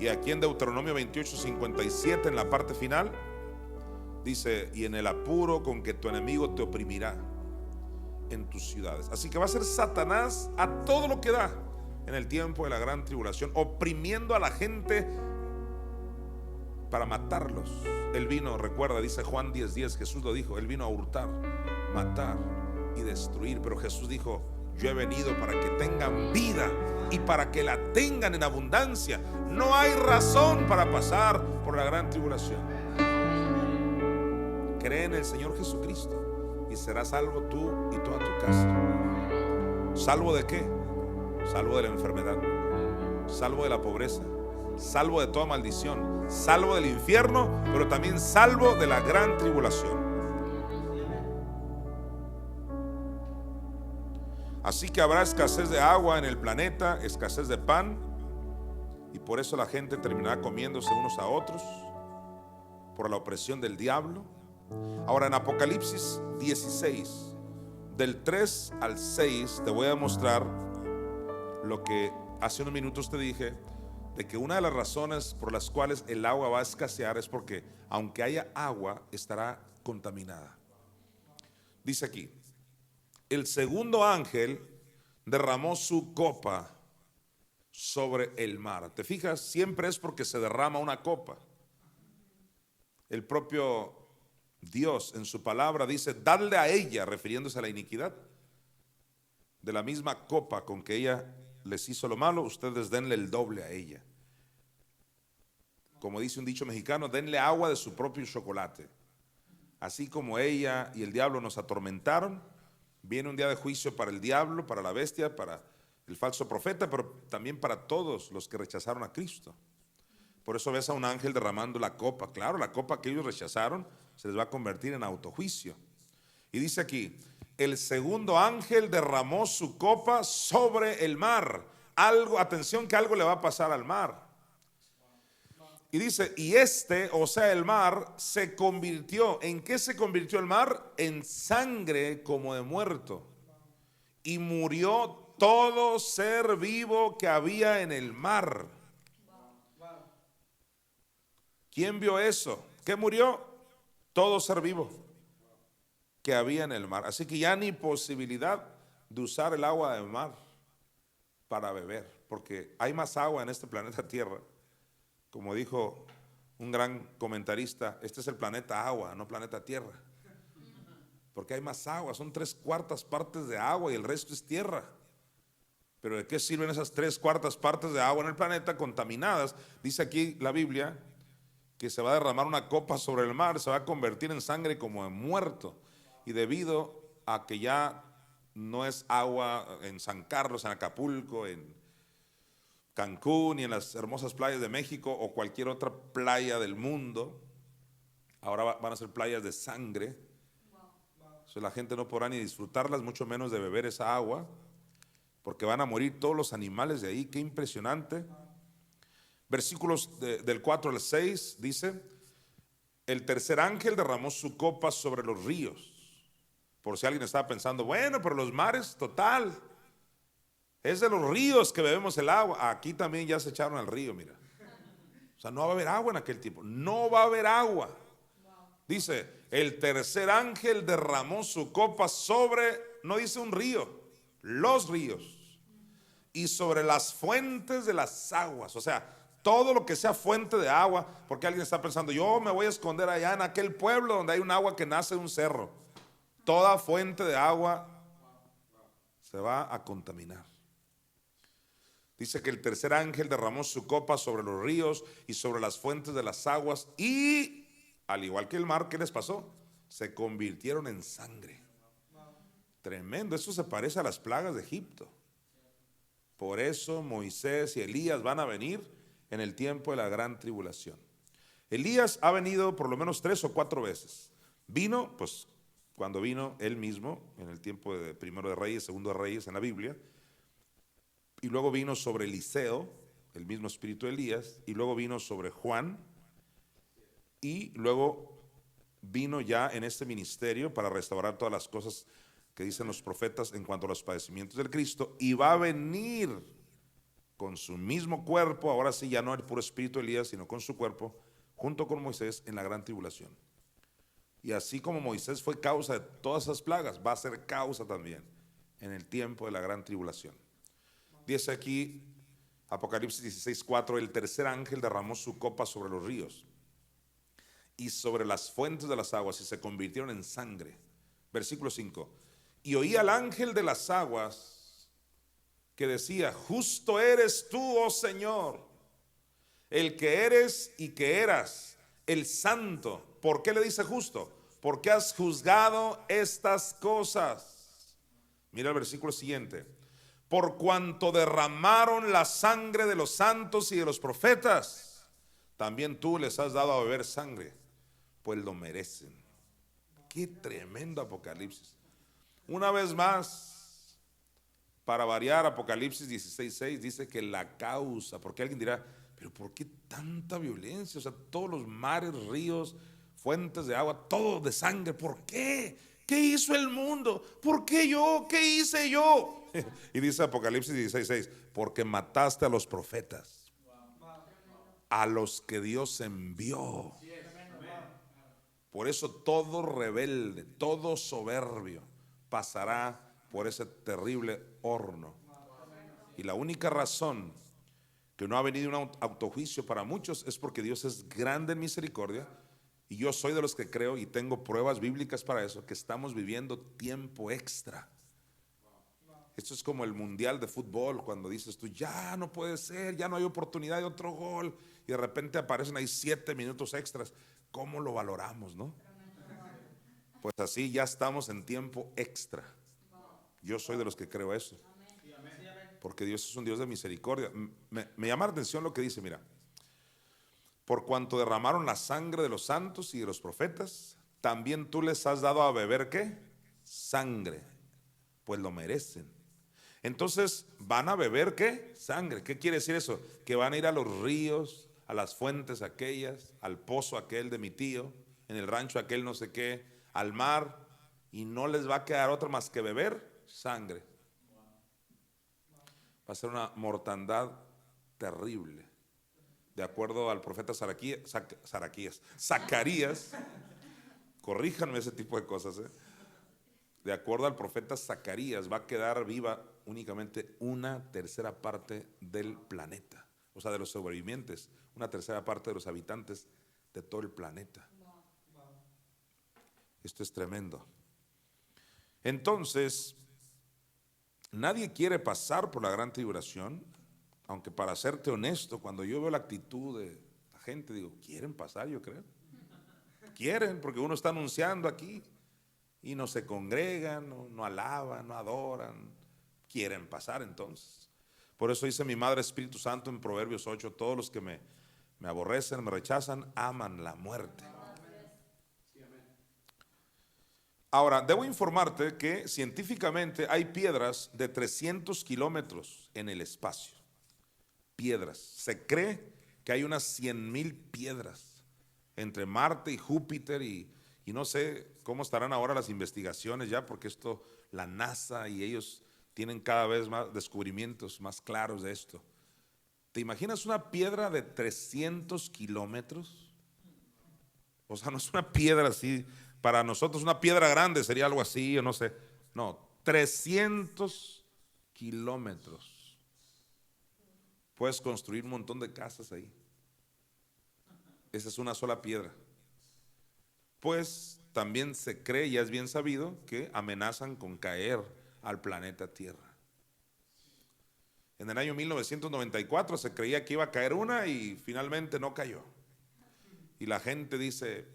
Y aquí en Deuteronomio 28:57, en la parte final, dice: y en el apuro con que tu enemigo te oprimirá en tus ciudades. Así que va a ser Satanás a todo lo que da en el tiempo de la gran tribulación, oprimiendo a la gente para matarlos. Él vino, recuerda, dice Juan 10:10, Jesús lo dijo, Él vino a hurtar, matar y destruir. Pero Jesús dijo: yo he venido para que tengan vida y para que la tengan en abundancia. No hay razón para pasar por la gran tribulación. Cree en el Señor Jesucristo y serás salvo tú y toda tu casa. ¿Salvo de qué? Salvo de la enfermedad, salvo de la pobreza, salvo de toda maldición, salvo del infierno, pero también salvo de la gran tribulación. Así que habrá escasez de agua en el planeta, escasez de pan, y por eso la gente terminará comiéndose unos a otros por la opresión del diablo. Ahora, en Apocalipsis 16, del 3 al 6, te voy a mostrar lo que hace unos minutos te dije, de que una de las razones por las cuales el agua va a escasear es porque aunque haya agua, estará contaminada. Dice aquí: el segundo ángel derramó su copa sobre el mar. ¿Te fijas? Siempre es porque se derrama una copa. El propio Dios en su palabra dice: dadle a ella, refiriéndose a la iniquidad, de la misma copa con que ella les hizo lo malo, ustedes denle el doble a ella. Como dice un dicho mexicano, denle agua de su propio chocolate. Así como ella y el diablo nos atormentaron, viene un día de juicio para el diablo, para la bestia, para el falso profeta, pero también para todos los que rechazaron a Cristo. Por eso ves a un ángel derramando la copa. Claro, la copa que ellos rechazaron se les va a convertir en autojuicio. Y dice aquí: el segundo ángel derramó su copa sobre el mar. Algo, atención, que algo le va a pasar al mar. Y dice: y o sea, el mar, se convirtió. ¿En qué se convirtió el mar? En sangre como de muerto. Y murió todo ser vivo que había en el mar. ¿Quién vio eso? ¿Qué murió? Todo ser vivo que había en el mar. Así que ya ni posibilidad de usar el agua del mar para beber, porque hay más agua en este planeta Tierra. Como dijo un gran comentarista, este es el planeta agua, no planeta Tierra, porque hay más agua. Son 3/4 partes de agua y el resto es tierra. Pero ¿de qué sirven esas 3/4 partes de agua en el planeta contaminadas? Dice aquí la Biblia que se va a derramar una copa sobre el mar, se va a convertir en sangre como de muerto. Y debido a que ya no es agua en San Carlos, en Acapulco, en Cancún y en las hermosas playas de México o cualquier otra playa del mundo, ahora van a ser playas de sangre. Entonces la gente no podrá ni disfrutarlas, mucho menos de beber esa agua, porque van a morir todos los animales de ahí. Qué impresionante. Versículos del 4 al 6 dice: el tercer ángel derramó su copa sobre los ríos. Por si alguien estaba pensando, bueno, pero los mares, total, es de los ríos que bebemos el agua. Aquí también ya se echaron al río, mira. O sea, no va a haber agua en aquel tiempo. No va a haber agua. Dice, el tercer ángel derramó su copa sobre, no dice un río, los ríos, y sobre las fuentes de las aguas. O sea, todo lo que sea fuente de agua, porque alguien está pensando, yo me voy a esconder allá en aquel pueblo donde hay un agua que nace de un cerro. Toda fuente de agua se va a contaminar. Dice que el tercer ángel derramó su copa sobre los ríos y sobre las fuentes de las aguas, y al igual que el mar, ¿qué les pasó? Se convirtieron en sangre. Tremendo, eso se parece a las plagas de Egipto. Por eso Moisés y Elías van a venir en el tiempo de la gran tribulación. Elías ha venido por lo menos 3 o 4 veces. Vino, pues cuando vino él mismo, en el tiempo de primero de Reyes, segundo de Reyes en la Biblia, y luego vino sobre Eliseo, el mismo espíritu de Elías, y luego vino sobre Juan, y luego vino ya en este ministerio para restaurar todas las cosas que dicen los profetas en cuanto a los padecimientos del Cristo, y va a venir con su mismo cuerpo, ahora sí ya no el puro espíritu de Elías, sino con su cuerpo, junto con Moisés en la gran tribulación. Y así como Moisés fue causa de todas esas plagas, va a ser causa también en el tiempo de la gran tribulación. Dice aquí Apocalipsis 16:4, el tercer ángel derramó su copa sobre los ríos y sobre las fuentes de las aguas, y se convirtieron en sangre. Versículo 5, y oí al ángel de las aguas que decía, justo eres tú, oh Señor, el que eres y que eras, el santo. ¿Por qué le dice justo? Porque has juzgado estas cosas. Mira el versículo siguiente. Por cuanto derramaron la sangre de los santos y de los profetas, también tú les has dado a beber sangre, pues lo merecen. Qué tremendo Apocalipsis. Una vez más, para variar, Apocalipsis 16:6 dice que la causa, porque alguien dirá, pero ¿por qué tanta violencia? O sea, todos los mares, ríos, fuentes de agua, todo de sangre. ¿Por qué? ¿Qué hizo el mundo? ¿Por qué yo? ¿Qué hice yo? Y dice Apocalipsis 16:6, porque mataste a los profetas, a los que Dios envió. Por eso todo rebelde, todo soberbio pasará por ese terrible horno. Y la única razón que no ha venido un autojuicio para muchos es porque Dios es grande en misericordia. Y yo soy de los que creo, y tengo pruebas bíblicas para eso, que estamos viviendo tiempo extra. Esto es como el mundial de fútbol, cuando dices tú, ya no puede ser, ya no hay oportunidad de otro gol, y de repente aparecen ahí 7 minutos extras. ¿Cómo lo valoramos, no? Pues así ya estamos en tiempo extra. Yo soy de los que creo eso, porque Dios es un Dios de misericordia. Me llama la atención lo que dice, mira. Por cuanto derramaron la sangre de los santos y de los profetas, también tú les has dado a beber, ¿qué? Sangre, pues lo merecen. Entonces, ¿van a beber qué? Sangre. ¿Qué quiere decir eso? Que van a ir a los ríos, a las fuentes aquellas, al pozo aquel de mi tío, en el rancho aquel no sé qué, al mar, y no les va a quedar otra más que beber sangre. Va a ser una mortandad terrible. De acuerdo al profeta Zacarías, corríjanme ese tipo de cosas, de acuerdo al profeta Zacarías, va a quedar viva únicamente 1/3 parte del planeta, o sea, de los sobrevivientes, 1/3 parte de los habitantes de todo el planeta. Esto es tremendo. Entonces, nadie quiere pasar por la gran tribulación. Aunque, para serte honesto, cuando yo veo la actitud de la gente, digo, ¿quieren pasar? Yo creo. Quieren, porque uno está anunciando aquí y no se congregan, no alaban, no adoran. Quieren pasar entonces. Por eso dice mi Madre Espíritu Santo en Proverbios 8, todos los que me aborrecen, me rechazan, aman la muerte. Ahora, debo informarte que científicamente hay piedras de 300 kilómetros en el espacio. Piedras. Se cree que hay unas 100,000 piedras entre Marte y Júpiter y no sé cómo estarán ahora las investigaciones ya, porque esto, la NASA y ellos tienen cada vez más descubrimientos más claros de esto. ¿Te imaginas una piedra de 300 kilómetros? O sea, no es una piedra así. Para nosotros una piedra grande sería algo así, o no sé. No, 300 kilómetros. Puedes construir un montón de casas ahí. Esa es una sola piedra. Pues también se cree, ya es bien sabido, que amenazan con caer al planeta Tierra. En el año 1994 se creía que iba a caer una y finalmente no cayó. Y la gente dice,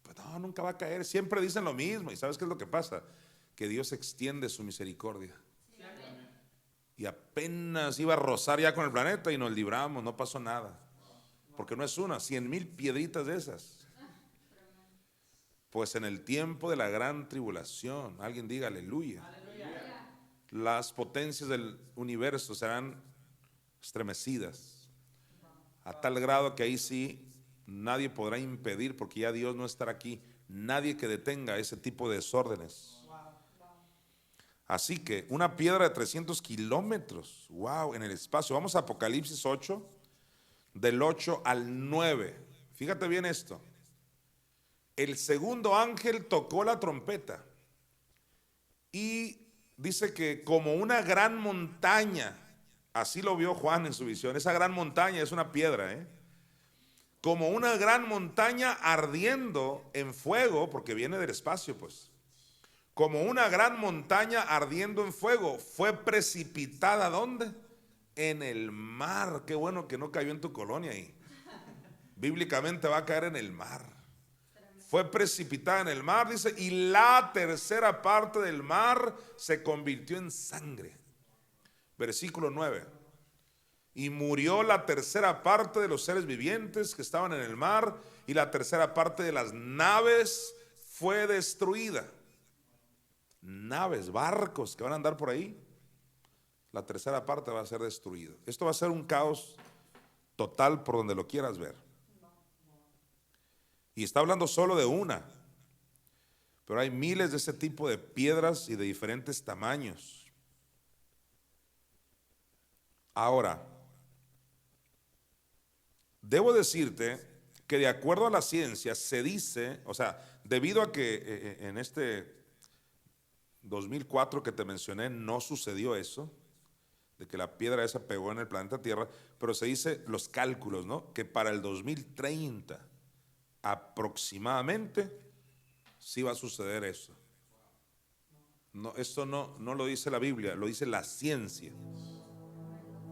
pues no, nunca va a caer. Siempre dicen lo mismo. ¿Y sabes qué es lo que pasa? Que Dios extiende su misericordia. Y apenas iba a rozar ya con el planeta y nos libramos, no pasó nada. Porque no es una, 100,000 piedritas de esas. Pues en el tiempo de la gran tribulación, alguien diga aleluya, las potencias del universo serán estremecidas a tal grado que ahí sí nadie podrá impedir, porque ya Dios no estará aquí, nadie que detenga ese tipo de desórdenes. Así que una piedra de 300 kilómetros, wow, en el espacio. Vamos a Apocalipsis 8, del 8 al 9. Fíjate bien esto. El segundo ángel tocó la trompeta y dice que como una gran montaña, así lo vio Juan en su visión, esa gran montaña es una piedra, como una gran montaña ardiendo en fuego, porque viene del espacio pues, como una gran montaña ardiendo en fuego, fue precipitada, ¿dónde? En el mar. Qué bueno que no cayó en tu colonia ahí. Bíblicamente va a caer en el mar. Fue precipitada en el mar, dice, y la tercera parte del mar se convirtió en sangre. Versículo 9. Y murió la tercera parte de los seres vivientes que estaban en el mar, y la tercera parte de las naves fue destruida. Naves, barcos que van a andar por ahí, la tercera parte va a ser destruida. Esto va a ser un caos total por donde lo quieras ver. Y está hablando solo de una, pero hay miles de ese tipo de piedras y de diferentes tamaños. Ahora, debo decirte que de acuerdo a la ciencia se dice, o sea, debido a que en este 2004 que te mencioné no sucedió eso, de que la piedra esa pegó en el planeta Tierra, pero se dice los cálculos, ¿no? Que para el 2030 aproximadamente sí va a suceder eso. No, esto no lo dice la Biblia, lo dice la ciencia.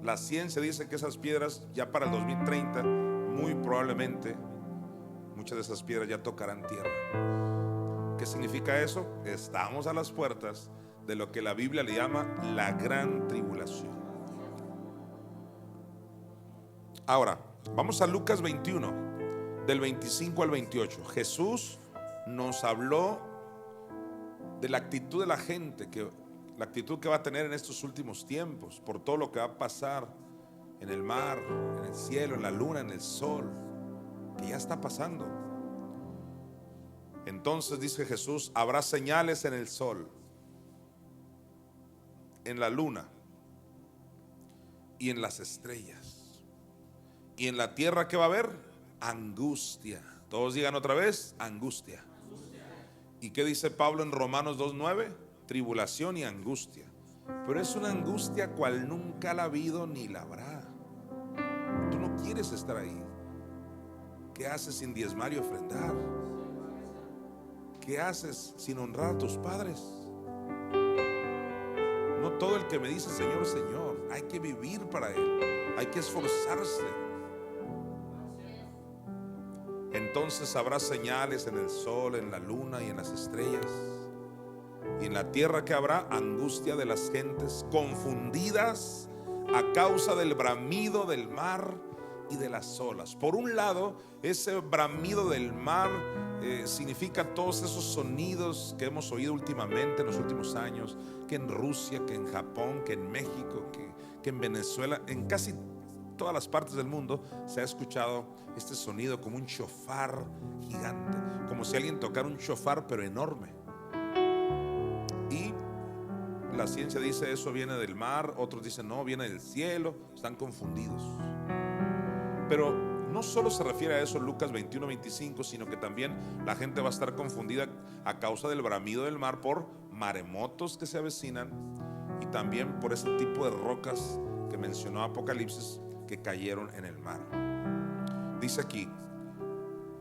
La ciencia dice que esas piedras ya para el 2030 muy probablemente muchas de esas piedras ya tocarán tierra. ¿Qué significa eso? Estamos a las puertas de lo que la Biblia le llama la gran tribulación. Ahora, vamos a Lucas 21. Del 25 al 28, Jesús nos habló de la actitud de la gente, la actitud que va a tener en estos últimos tiempos, por todo lo que va a pasar en el mar, en el cielo, en la luna, en el sol, que ya está pasando. Entonces dice Jesús, habrá señales en el sol, en la luna y en las estrellas. Y en la tierra, ¿qué va a haber? Angustia. Todos digan otra vez, angustia. ¿Y qué dice Pablo en Romanos 2:9? Tribulación y angustia. Pero es una angustia cual nunca la ha habido ni la habrá. Tú no quieres estar ahí. ¿Qué haces sin diezmar y ofrendar? ¿Qué haces sin honrar a tus padres? No todo el que me dice Señor, Señor. Hay que vivir para Él. Hay que esforzarse. Entonces habrá señales en el sol, en la luna y en las estrellas. Y en la tierra, que habrá angustia de las gentes confundidas a causa del bramido del mar y de las olas. Por un lado, ese bramido del mar significa todos esos sonidos que hemos oído últimamente en los últimos años, que en Rusia, que en Japón, que en México, que en Venezuela, en casi todas las partes del mundo se ha escuchado este sonido como un shofar gigante, como si alguien tocara un shofar pero enorme. Y la ciencia dice eso viene del mar, otros dicen no, viene del cielo, están confundidos. Pero no solo se refiere a eso Lucas 21-25, sino que también la gente va a estar confundida a causa del bramido del mar por maremotos que se avecinan y también por ese tipo de rocas que mencionó Apocalipsis que cayeron en el mar. Dice aquí,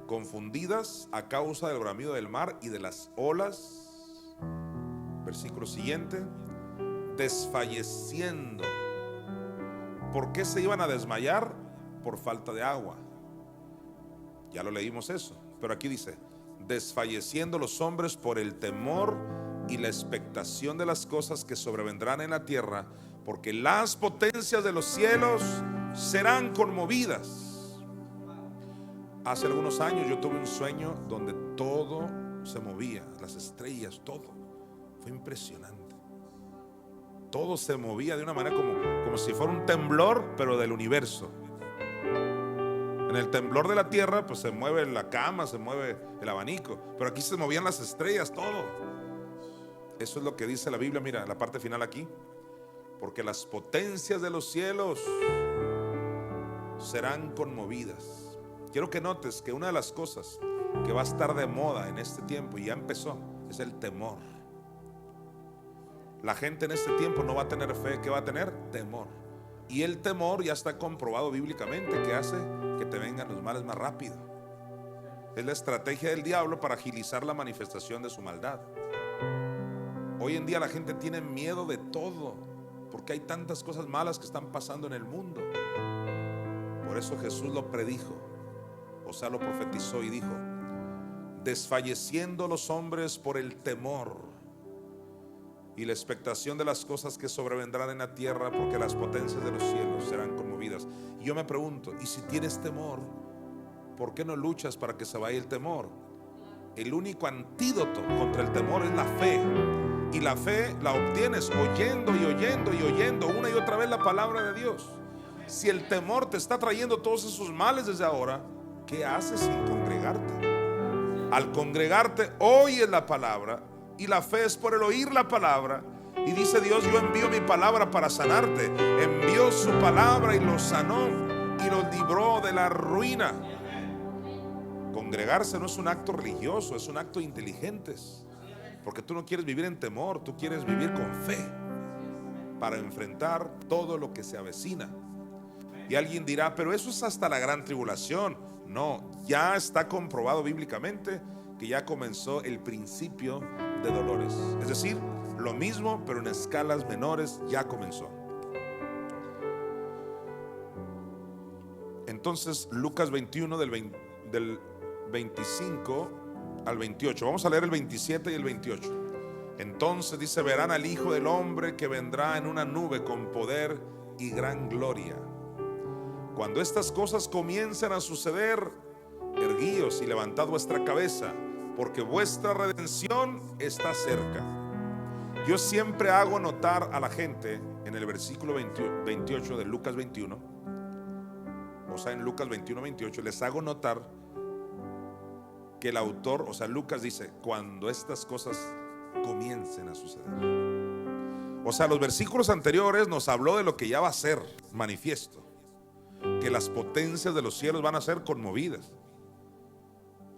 confundidas a causa del bramido del mar y de las olas. Versículo siguiente, desfalleciendo. ¿Por qué se iban a desmayar? Por falta de agua. Ya lo leímos eso, pero aquí dice, desfalleciendo los hombres por el temor y la expectación de las cosas que sobrevendrán en la tierra, porque las potencias de los cielos serán conmovidas. Hace algunos años yo tuve un sueño donde todo se movía, las estrellas, todo. Fue impresionante. Todo se movía de una manera como si fuera un temblor, pero del universo. En el temblor de la tierra pues se mueve la cama, se mueve el abanico, pero aquí se movían las estrellas, todo. Eso es lo que dice la Biblia, mira, en la parte final aquí. Porque las potencias de los cielos serán conmovidas. Quiero que notes que una de las cosas que va a estar de moda en este tiempo, y ya empezó, es el temor. La gente en este tiempo no va a tener fe. ¿Qué va a tener? Temor. Y el temor ya está comprobado bíblicamente que hace que te vengan los males más rápido. Es la estrategia del diablo para agilizar la manifestación de su maldad. Hoy en día la gente tiene miedo de todo, porque hay tantas cosas malas que están pasando en el mundo. Por eso Jesús lo predijo, o sea, lo profetizó y dijo, desfalleciendo los hombres por el temor y la expectación de las cosas que sobrevendrán en la tierra, porque las potencias de los cielos serán conmovidas. Y yo me pregunto, ¿y si tienes temor, por qué no luchas para que se vaya el temor? El único antídoto contra el temor es la fe. Y la fe la obtienes oyendo y oyendo y oyendo una y otra vez la palabra de Dios. Si el temor te está trayendo todos esos males desde ahora, ¿qué haces sin congregarte? Al congregarte oyes la palabra, y la fe es por el oír la palabra. Y dice Dios, yo envío mi palabra para sanarte. Envió su palabra y los sanó y los libró de la ruina. Congregarse no es un acto religioso, es un acto de inteligentes. Porque tú no quieres vivir en temor, tú quieres vivir con fe para enfrentar todo lo que se avecina. Y alguien dirá, pero eso es hasta la gran tribulación. No, ya está comprobado bíblicamente que ya comenzó el principio de dolores. Es decir, lo mismo pero en escalas menores ya comenzó. Entonces Lucas 21 del 25 al 28. Vamos a leer el 27 y el 28. Entonces dice, verán al Hijo del Hombre que vendrá en una nube con poder y gran gloria. Cuando estas cosas comiencen a suceder, erguíos y levantad vuestra cabeza, porque vuestra redención está cerca. Yo siempre hago notar a la gente en el versículo 28 de Lucas 21, o sea, en Lucas 21-28, les hago notar que el autor, o sea, Lucas dice, cuando estas cosas comiencen a suceder. O sea, los versículos anteriores nos habló de lo que ya va a ser manifiesto, que las potencias de los cielos van a ser conmovidas.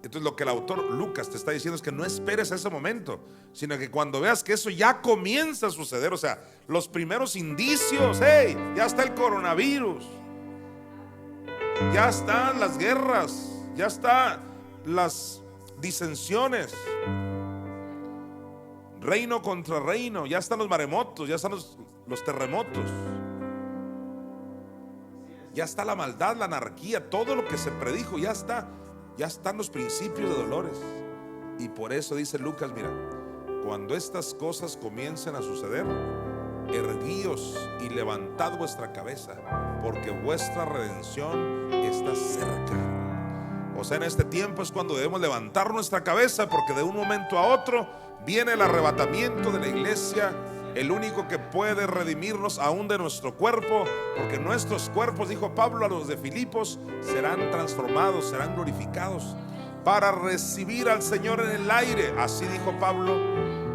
Entonces lo que el autor Lucas te está diciendo es que no esperes ese momento, sino que cuando veas que eso ya comienza a suceder, o sea, los primeros indicios, hey, ya está el coronavirus, ya están las guerras, ya están las disensiones, reino contra reino, ya están los maremotos, ya están los terremotos, ya está la maldad, la anarquía, todo lo que se predijo ya está. Ya están los principios de dolores. Y por eso dice Lucas, mira, cuando estas cosas comiencen a suceder, erguíos y levantad vuestra cabeza, porque vuestra redención está cerca. O sea, en este tiempo es cuando debemos levantar nuestra cabeza, porque de un momento a otro viene el arrebatamiento de la iglesia, el único que puede redimirnos aún de nuestro cuerpo, porque nuestros cuerpos, dijo Pablo a los de Filipos, serán transformados, serán glorificados para recibir al Señor en el aire. Así dijo Pablo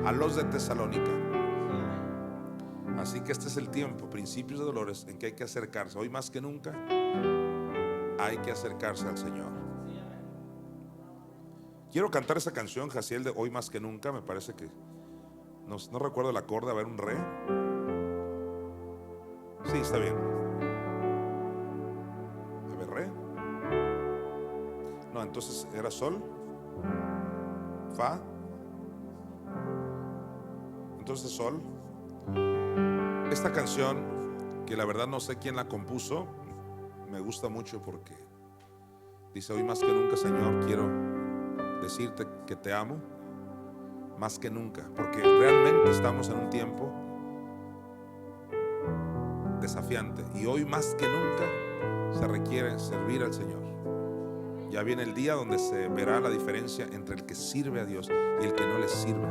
a los de Tesalónica. Así que este es el tiempo, principios de dolores, en que hay que acercarse. Hoy más que nunca hay que acercarse al Señor. Quiero cantar esa canción, Jaciel, de Hoy más que nunca. Me parece que no recuerdo el acorde. A ver, un re. Sí, está bien. A ver, re. No, entonces era sol, fa, entonces sol. Esta canción, que la verdad no sé quién la compuso, me gusta mucho porque dice: hoy más que nunca, Señor, quiero decirte que te amo más que nunca, porque realmente estamos en un tiempo desafiante y hoy más que nunca se requiere servir al Señor. Ya viene el día donde se verá la diferencia entre el que sirve a Dios y el que no le sirve.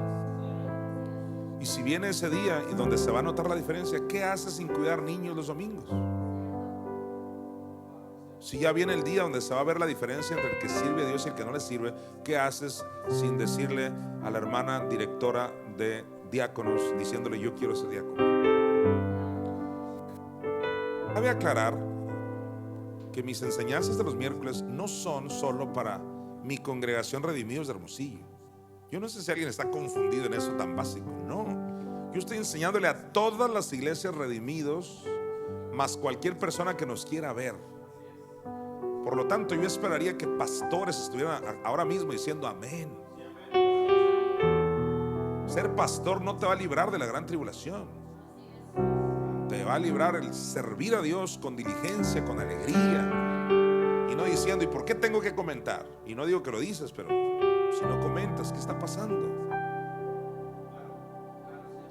Y si viene ese día y donde se va a notar la diferencia, ¿qué haces sin cuidar niños los domingos? Si ya viene el día donde se va a ver la diferencia entre el que sirve a Dios y el que no le sirve, ¿qué haces sin decirle a la hermana directora de diáconos, diciéndole: yo quiero ser diácono? Cabe aclarar que mis enseñanzas de los miércoles no son solo para mi congregación Redimidos de Hermosillo. Yo no sé si alguien está confundido en eso tan básico. No, yo estoy enseñándole a todas las iglesias Redimidos, más cualquier persona que nos quiera ver. Por lo tanto, yo esperaría que pastores estuvieran ahora mismo diciendo amén. Ser pastor no te va a librar de la gran tribulación. Te va a librar el servir a Dios con diligencia, con alegría, y no diciendo: ¿y por qué tengo que comentar? Y no digo que lo dices, pero si no comentas, ¿qué está pasando?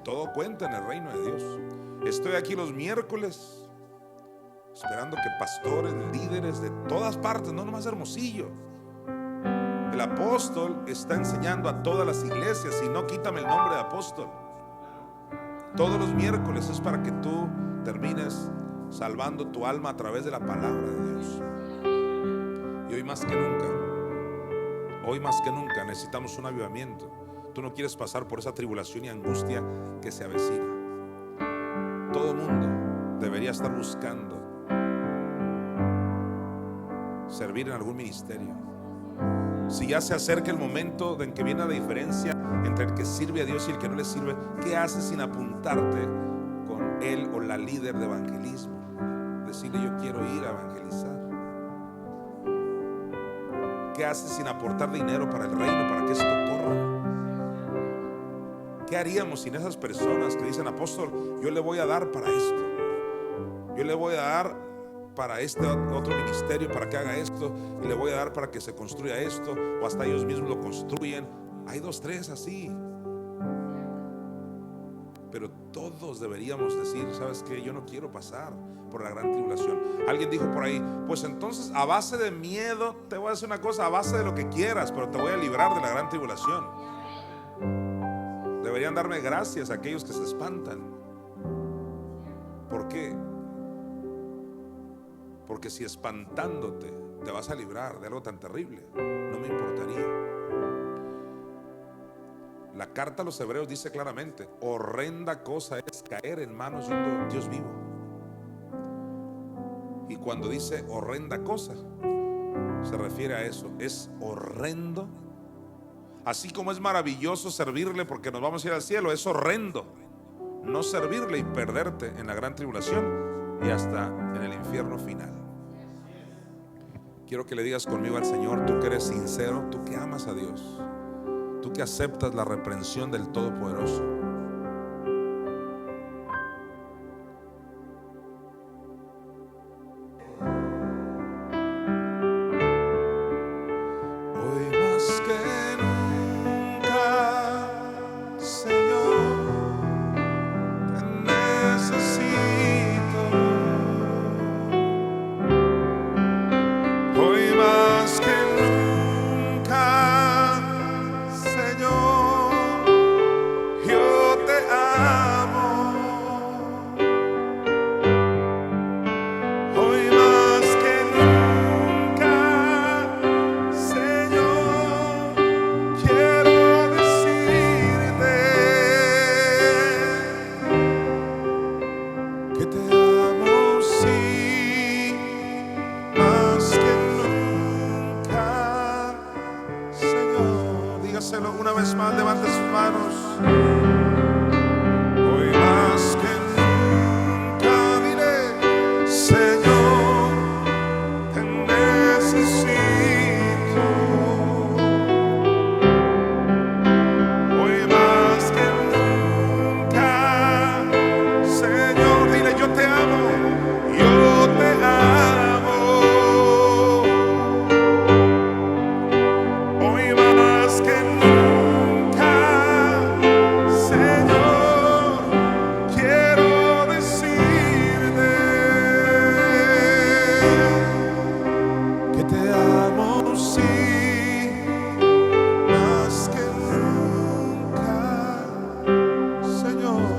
Todo cuenta en el reino de Dios. Estoy aquí los miércoles esperando que pastores, líderes de todas partes, no nomás Hermosillo. El apóstol está enseñando a todas las iglesias, y no quítame el nombre de apóstol. Todos los miércoles es para que tú termines salvando tu alma a través de la palabra de Dios. Y hoy más que nunca necesitamos un avivamiento. Tú no quieres pasar por esa tribulación y angustia que se avecina. Todo mundo debería estar buscando servir en algún ministerio. Si ya se acerca el momento en que viene la diferencia entre el que sirve a Dios y el que no le sirve, ¿qué haces sin apuntarte con él o la líder de evangelismo? Decirle: yo quiero ir a evangelizar. ¿Qué haces sin aportar dinero para el reino, para que esto corra? ¿Qué haríamos sin esas personas que dicen: apóstol, yo le voy a dar para esto, yo le voy a dar para este otro ministerio para que haga esto, y le voy a dar para que se construya esto, o hasta ellos mismos lo construyen? Hay 2, 3 así. Pero todos deberíamos decir: ¿sabes qué? Yo no quiero pasar por la gran tribulación. Alguien dijo por ahí: pues entonces, a base de miedo, te voy a decir una cosa, a base de lo que quieras, pero te voy a librar de la gran tribulación. Deberían darme gracias a aquellos que se espantan. ¿Por qué? Porque si espantándote te vas a librar de algo tan terrible, no me importaría. La carta a los hebreos dice claramente: horrenda cosa es caer en manos de un Dios vivo. Y cuando dice horrenda cosa, se refiere a eso. Es horrendo. Así como es maravilloso servirle porque nos vamos a ir al cielo, es horrendo no servirle y perderte en la gran tribulación y hasta en el infierno final. Quiero que le digas conmigo al Señor: tú que eres sincero, tú que amas a Dios, tú que aceptas la reprensión del Todopoderoso. Hoy más que nunca, Señor, tenemos vez más, levante sus manos. Hoy más que nunca diré, Señor, te necesito. Hoy más que nunca, Señor, dile: yo te amo, yo te amo. Hoy más que nunca, Señor, quiero decirte que te amo, sí, más que nunca, Señor.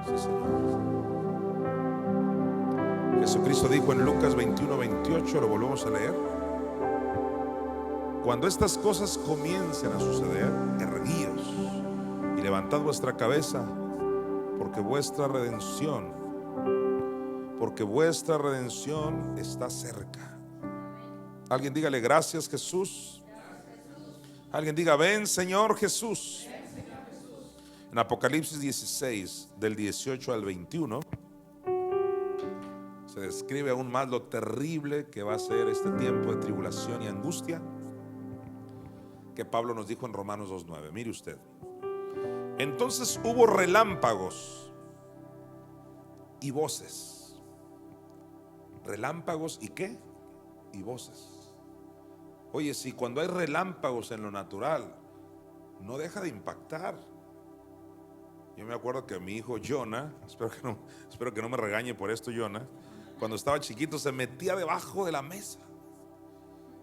Sí, Señor. Jesucristo dijo en Lucas 21:28, lo volvemos a leer: cuando estas cosas comiencen a suceder, erguíos y levantad vuestra cabeza, porque vuestra redención está cerca. Alguien dígale: gracias, Jesús. Alguien diga: ven, Señor Jesús. En Apocalipsis 16, del 18 al 21, se describe aún más lo terrible que va a ser este tiempo de tribulación y angustia que Pablo nos dijo en Romanos 2:9. Mire usted: entonces hubo relámpagos y voces. ¿Relámpagos y qué? Y voces. Oye, si cuando hay relámpagos en lo natural, no deja de impactar. Yo me acuerdo que mi hijo Jonah, espero que no me regañe por esto, Jonah, cuando estaba chiquito se metía debajo de la mesa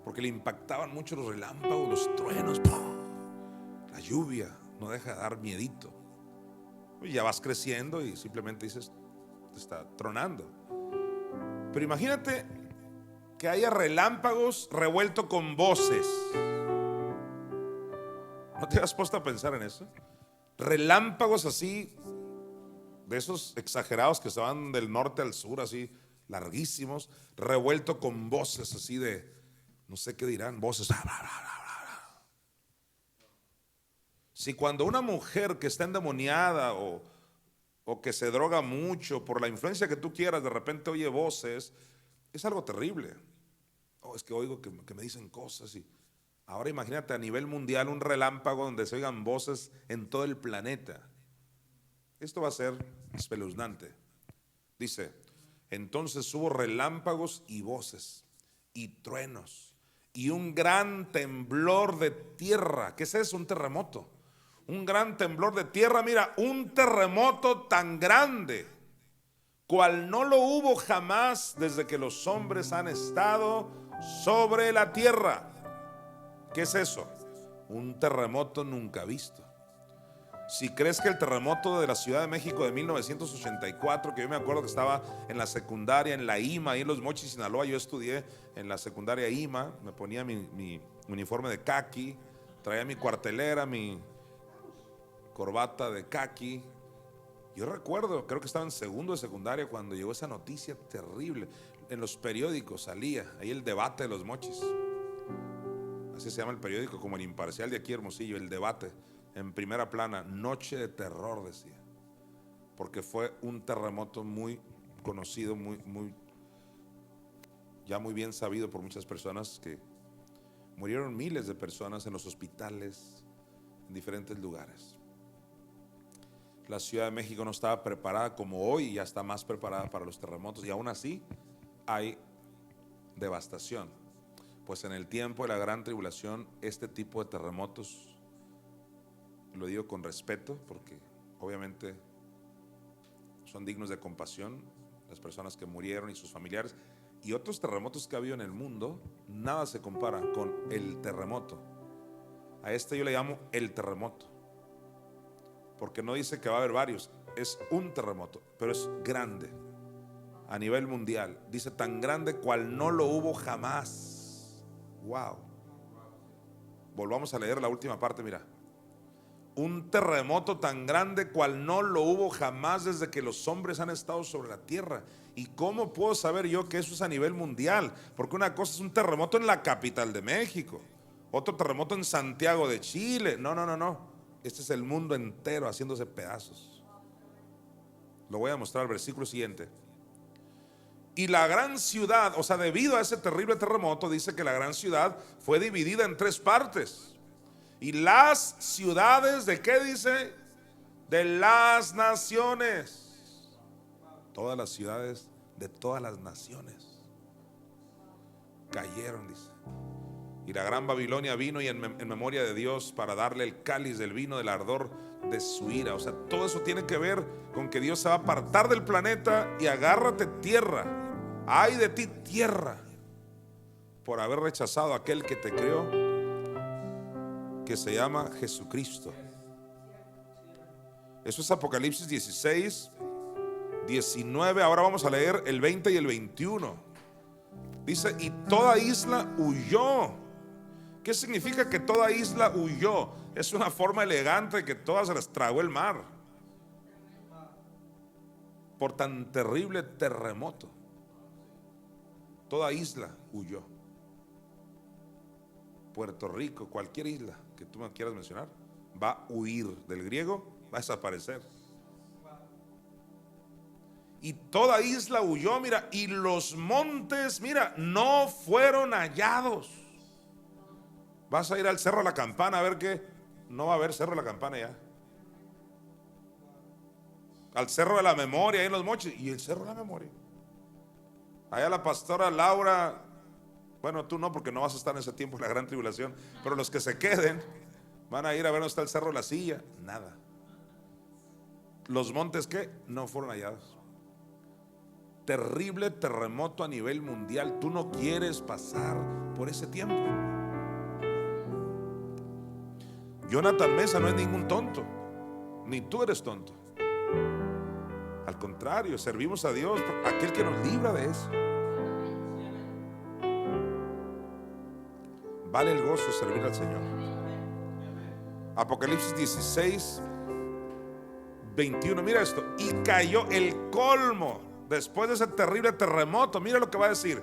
porque le impactaban mucho los relámpagos, los truenos, la lluvia. No deja de dar miedito. Y ya vas creciendo y simplemente dices: te está tronando. Pero imagínate que haya relámpagos revuelto con voces. ¿No te has puesto a pensar en eso? Relámpagos así, de esos exagerados que se van del norte al sur, así larguísimos, revuelto con voces así de, no sé qué dirán, voces. Si cuando una mujer que está endemoniada o que se droga mucho, por la influencia que tú quieras, de repente oye voces, es algo terrible. Es que oigo que me dicen cosas. Y ahora imagínate a nivel mundial un relámpago donde se oigan voces en todo el planeta. Esto va a ser espeluznante. Dice: entonces hubo relámpagos y voces y truenos y un gran temblor de tierra. ¿Qué es eso? Un terremoto. Un gran temblor de tierra. Mira, un terremoto tan grande, cual no lo hubo jamás desde que los hombres han estado sobre la tierra. ¿Qué es eso? Un terremoto nunca visto. Si crees que el terremoto de la Ciudad de México de 1984, que yo me acuerdo que estaba en la secundaria, en la IMA, ahí en Los Mochis, Sinaloa, yo estudié en la secundaria IMA, me ponía mi uniforme de caqui, traía mi cuartelera, mi corbata de caqui. Yo recuerdo, creo que estaba en segundo de secundaria cuando llegó esa noticia terrible. En los periódicos salía ahí el debate de Los Mochis. Así se llama el periódico, como el Imparcial de aquí, Hermosillo. El debate, en primera plana: noche de terror, decía. Porque fue un terremoto muy conocido, ya muy bien sabido por muchas personas, que murieron miles de personas en los hospitales, en diferentes lugares. La Ciudad de México no estaba preparada como hoy, y ya está más preparada para los terremotos, y aún así hay devastación. Pues en el tiempo de la gran tribulación, este tipo de terremotos, lo digo con respeto porque obviamente son dignos de compasión, las personas que murieron y sus familiares, y otros terremotos que ha habido en el mundo, nada se compara con el terremoto. A este yo le llamo el terremoto, porque no dice que va a haber varios, es un terremoto, pero es grande a nivel mundial. Dice: tan grande cual no lo hubo jamás. Wow. Volvamos a leer la última parte, mira. Un terremoto tan grande cual no lo hubo jamás desde que los hombres han estado sobre la tierra. ¿Y cómo puedo saber yo que eso es a nivel mundial? Porque una cosa es un terremoto en la capital de México, otro terremoto en Santiago de Chile. No. Este es el mundo entero haciéndose pedazos. Lo voy a mostrar, el versículo siguiente. Y la gran ciudad, o sea, debido a ese terrible terremoto, dice que la gran ciudad fue dividida en 3 partes. Y las ciudades, ¿de qué dice? De las naciones. Todas las ciudades de todas las naciones cayeron, dice. Y la gran Babilonia vino y en memoria de Dios para darle el cáliz del vino del ardor de su ira. O sea, todo eso tiene que ver con que Dios se va a apartar del planeta. Y agárrate, tierra, ay de ti, tierra, por haber rechazado a aquel que te creó, que se llama Jesucristo. Eso es Apocalipsis 16, 19. Ahora vamos a leer el 20 y el 21. Dice, y toda isla huyó. ¿Qué significa que toda isla huyó? Es una forma elegante de que todas se las tragó el mar por tan terrible terremoto. Toda isla huyó. Puerto Rico, cualquier isla que tú me quieras mencionar, va a huir. Del griego, va a desaparecer. Y toda isla huyó, mira, y los montes, mira, no fueron hallados. Vas a ir al Cerro de la Campana a ver que no va a haber Cerro de la Campana ya. Al Cerro de la Memoria, ahí en Los Mochis, y el Cerro de la Memoria. Allá la pastora Laura, bueno, tú no, porque no vas a estar en ese tiempo en la gran tribulación, pero los que se queden van a ir a ver dónde está el Cerro de la Silla. Nada. Los montes, ¿qué? No fueron hallados. Terrible terremoto a nivel mundial. Tú no quieres pasar por ese tiempo. Jonathan Mesa no es ningún tonto, ni tú eres tonto. Al contrario, servimos a Dios, aquel que nos libra de eso. Vale el gozo servir al Señor. Apocalipsis 16, 21. Mira esto. Y cayó el colmo después de ese terrible terremoto. Mira lo que va a decir.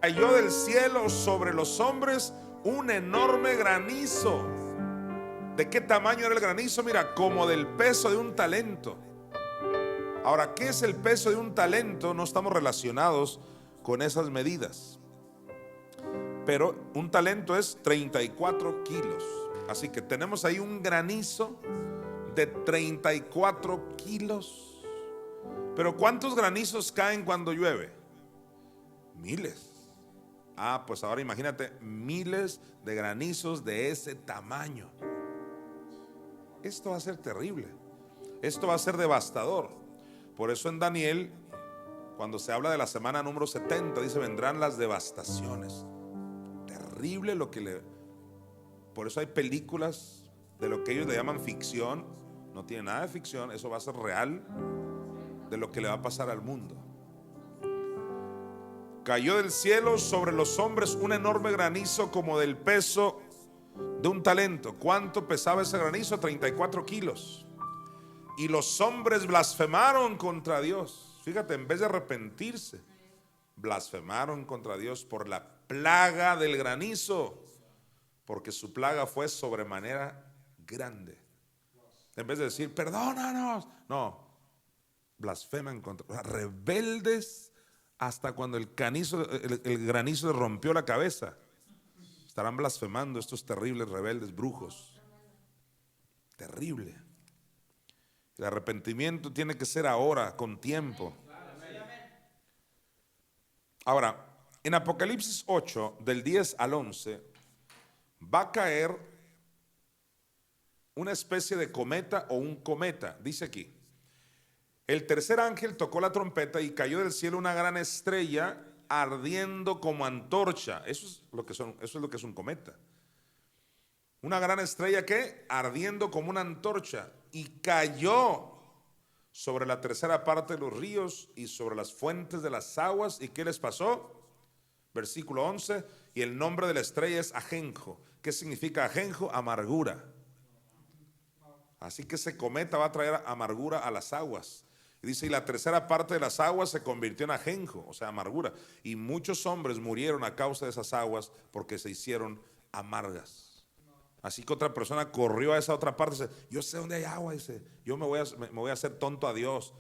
Cayó del cielo sobre los hombres un enorme granizo. ¿De qué tamaño era el granizo? Mira, como del peso de un talento. Ahora, ¿qué es el peso de un talento? No estamos relacionados con esas medidas, pero un talento es 34 kilos. Así que tenemos ahí un granizo de 34 kilos. Pero ¿cuántos granizos caen cuando llueve? Miles. Pues ahora imagínate miles de granizos de ese tamaño. Esto va a ser terrible. Esto va a ser devastador. Por eso en Daniel, cuando se habla de la semana número 70, dice, vendrán las devastaciones. Terrible lo que le... Por eso hay películas de lo que ellos le llaman ficción. No tiene nada de ficción, eso va a ser real, de lo que le va a pasar al mundo. Cayó del cielo sobre los hombres un enorme granizo como del peso de un talento. ¿Cuánto pesaba ese granizo? 34 kilos. Y los hombres blasfemaron contra Dios. Fíjate, en vez de arrepentirse, blasfemaron contra Dios por la plaga del granizo, porque su plaga fue sobremanera grande. En vez de decir, perdónanos, no, blasfeman contra, rebeldes hasta cuando el granizo le rompió la cabeza. Estarán blasfemando estos terribles rebeldes brujos. Terrible. El arrepentimiento tiene que ser ahora, con tiempo. Ahora, en Apocalipsis 8, del 10 al 11, va a caer una especie de cometa o un cometa. Dice aquí, el tercer ángel tocó la trompeta y cayó del cielo una gran estrella ardiendo como antorcha. Eso es lo que es un cometa. Una gran estrella que ardiendo como una antorcha, y cayó sobre la tercera parte de los ríos y sobre las fuentes de las aguas. ¿Y qué les pasó? Versículo 11, y el nombre de la estrella es ajenjo. ¿Qué significa ajenjo? Amargura. Así que ese cometa va a traer amargura a las aguas. Y dice, y la tercera parte de las aguas se convirtió en ajenjo, o sea, amargura. Y muchos hombres murieron a causa de esas aguas porque se hicieron amargas. Así que otra persona corrió a esa otra parte y dice, yo sé dónde hay agua, dice, yo me voy a hacer tonto a Dios,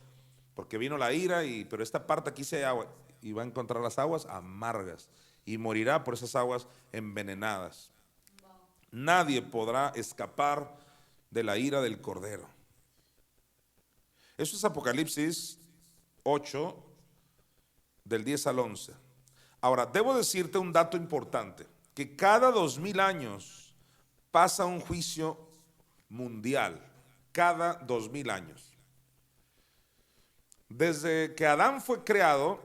porque vino la ira, pero esta parte aquí sí hay agua. Y va a encontrar las aguas amargas y morirá por esas aguas envenenadas. Nadie podrá escapar de la ira del Cordero. Eso es Apocalipsis 8, del 10 al 11. Ahora, debo decirte un dato importante, que cada 2000 años pasa un juicio mundial, cada 2000 años. Desde que Adán fue creado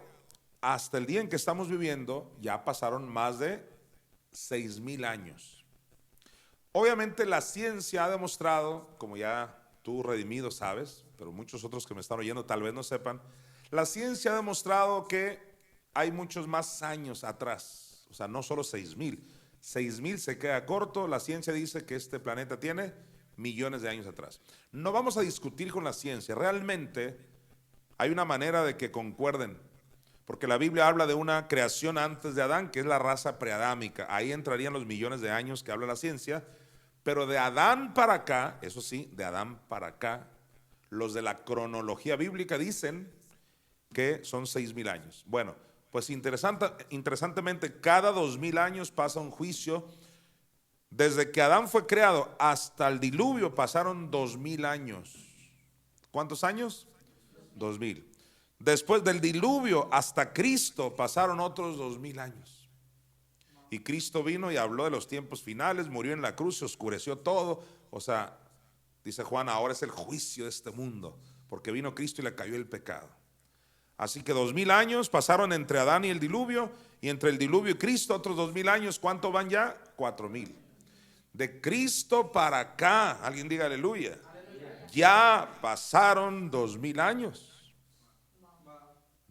hasta el día en que estamos viviendo, ya pasaron más de 6000 años. Obviamente la ciencia ha demostrado, como ya tú redimido sabes, pero muchos otros que me están oyendo tal vez no sepan, la ciencia ha demostrado que hay muchos más años atrás, o sea, no solo 6000. 6000 se queda corto, la ciencia dice que este planeta tiene millones de años atrás. No vamos a discutir con la ciencia, realmente hay una manera de que concuerden, porque la Biblia habla de una creación antes de Adán, que es la raza preadámica, ahí entrarían los millones de años que habla la ciencia, pero de Adán para acá, eso sí, de Adán para acá, los de la cronología bíblica dicen que son 6000 años. Bueno, pues interesantemente, cada 2000 años pasa un juicio. Desde que Adán fue creado hasta el diluvio pasaron 2000 años. ¿Cuántos años? 2000. Después del diluvio hasta Cristo pasaron otros 2000 años. Y Cristo vino y habló de los tiempos finales, murió en la cruz, se oscureció todo. O sea, dice Juan, ahora es el juicio de este mundo, porque vino Cristo y le cayó el pecado. Así que 2000 años pasaron entre Adán y el diluvio, y entre el diluvio y Cristo otros 2000 años. ¿Cuánto van ya? 4000. De Cristo para acá, alguien diga aleluya, ya pasaron 2000 años.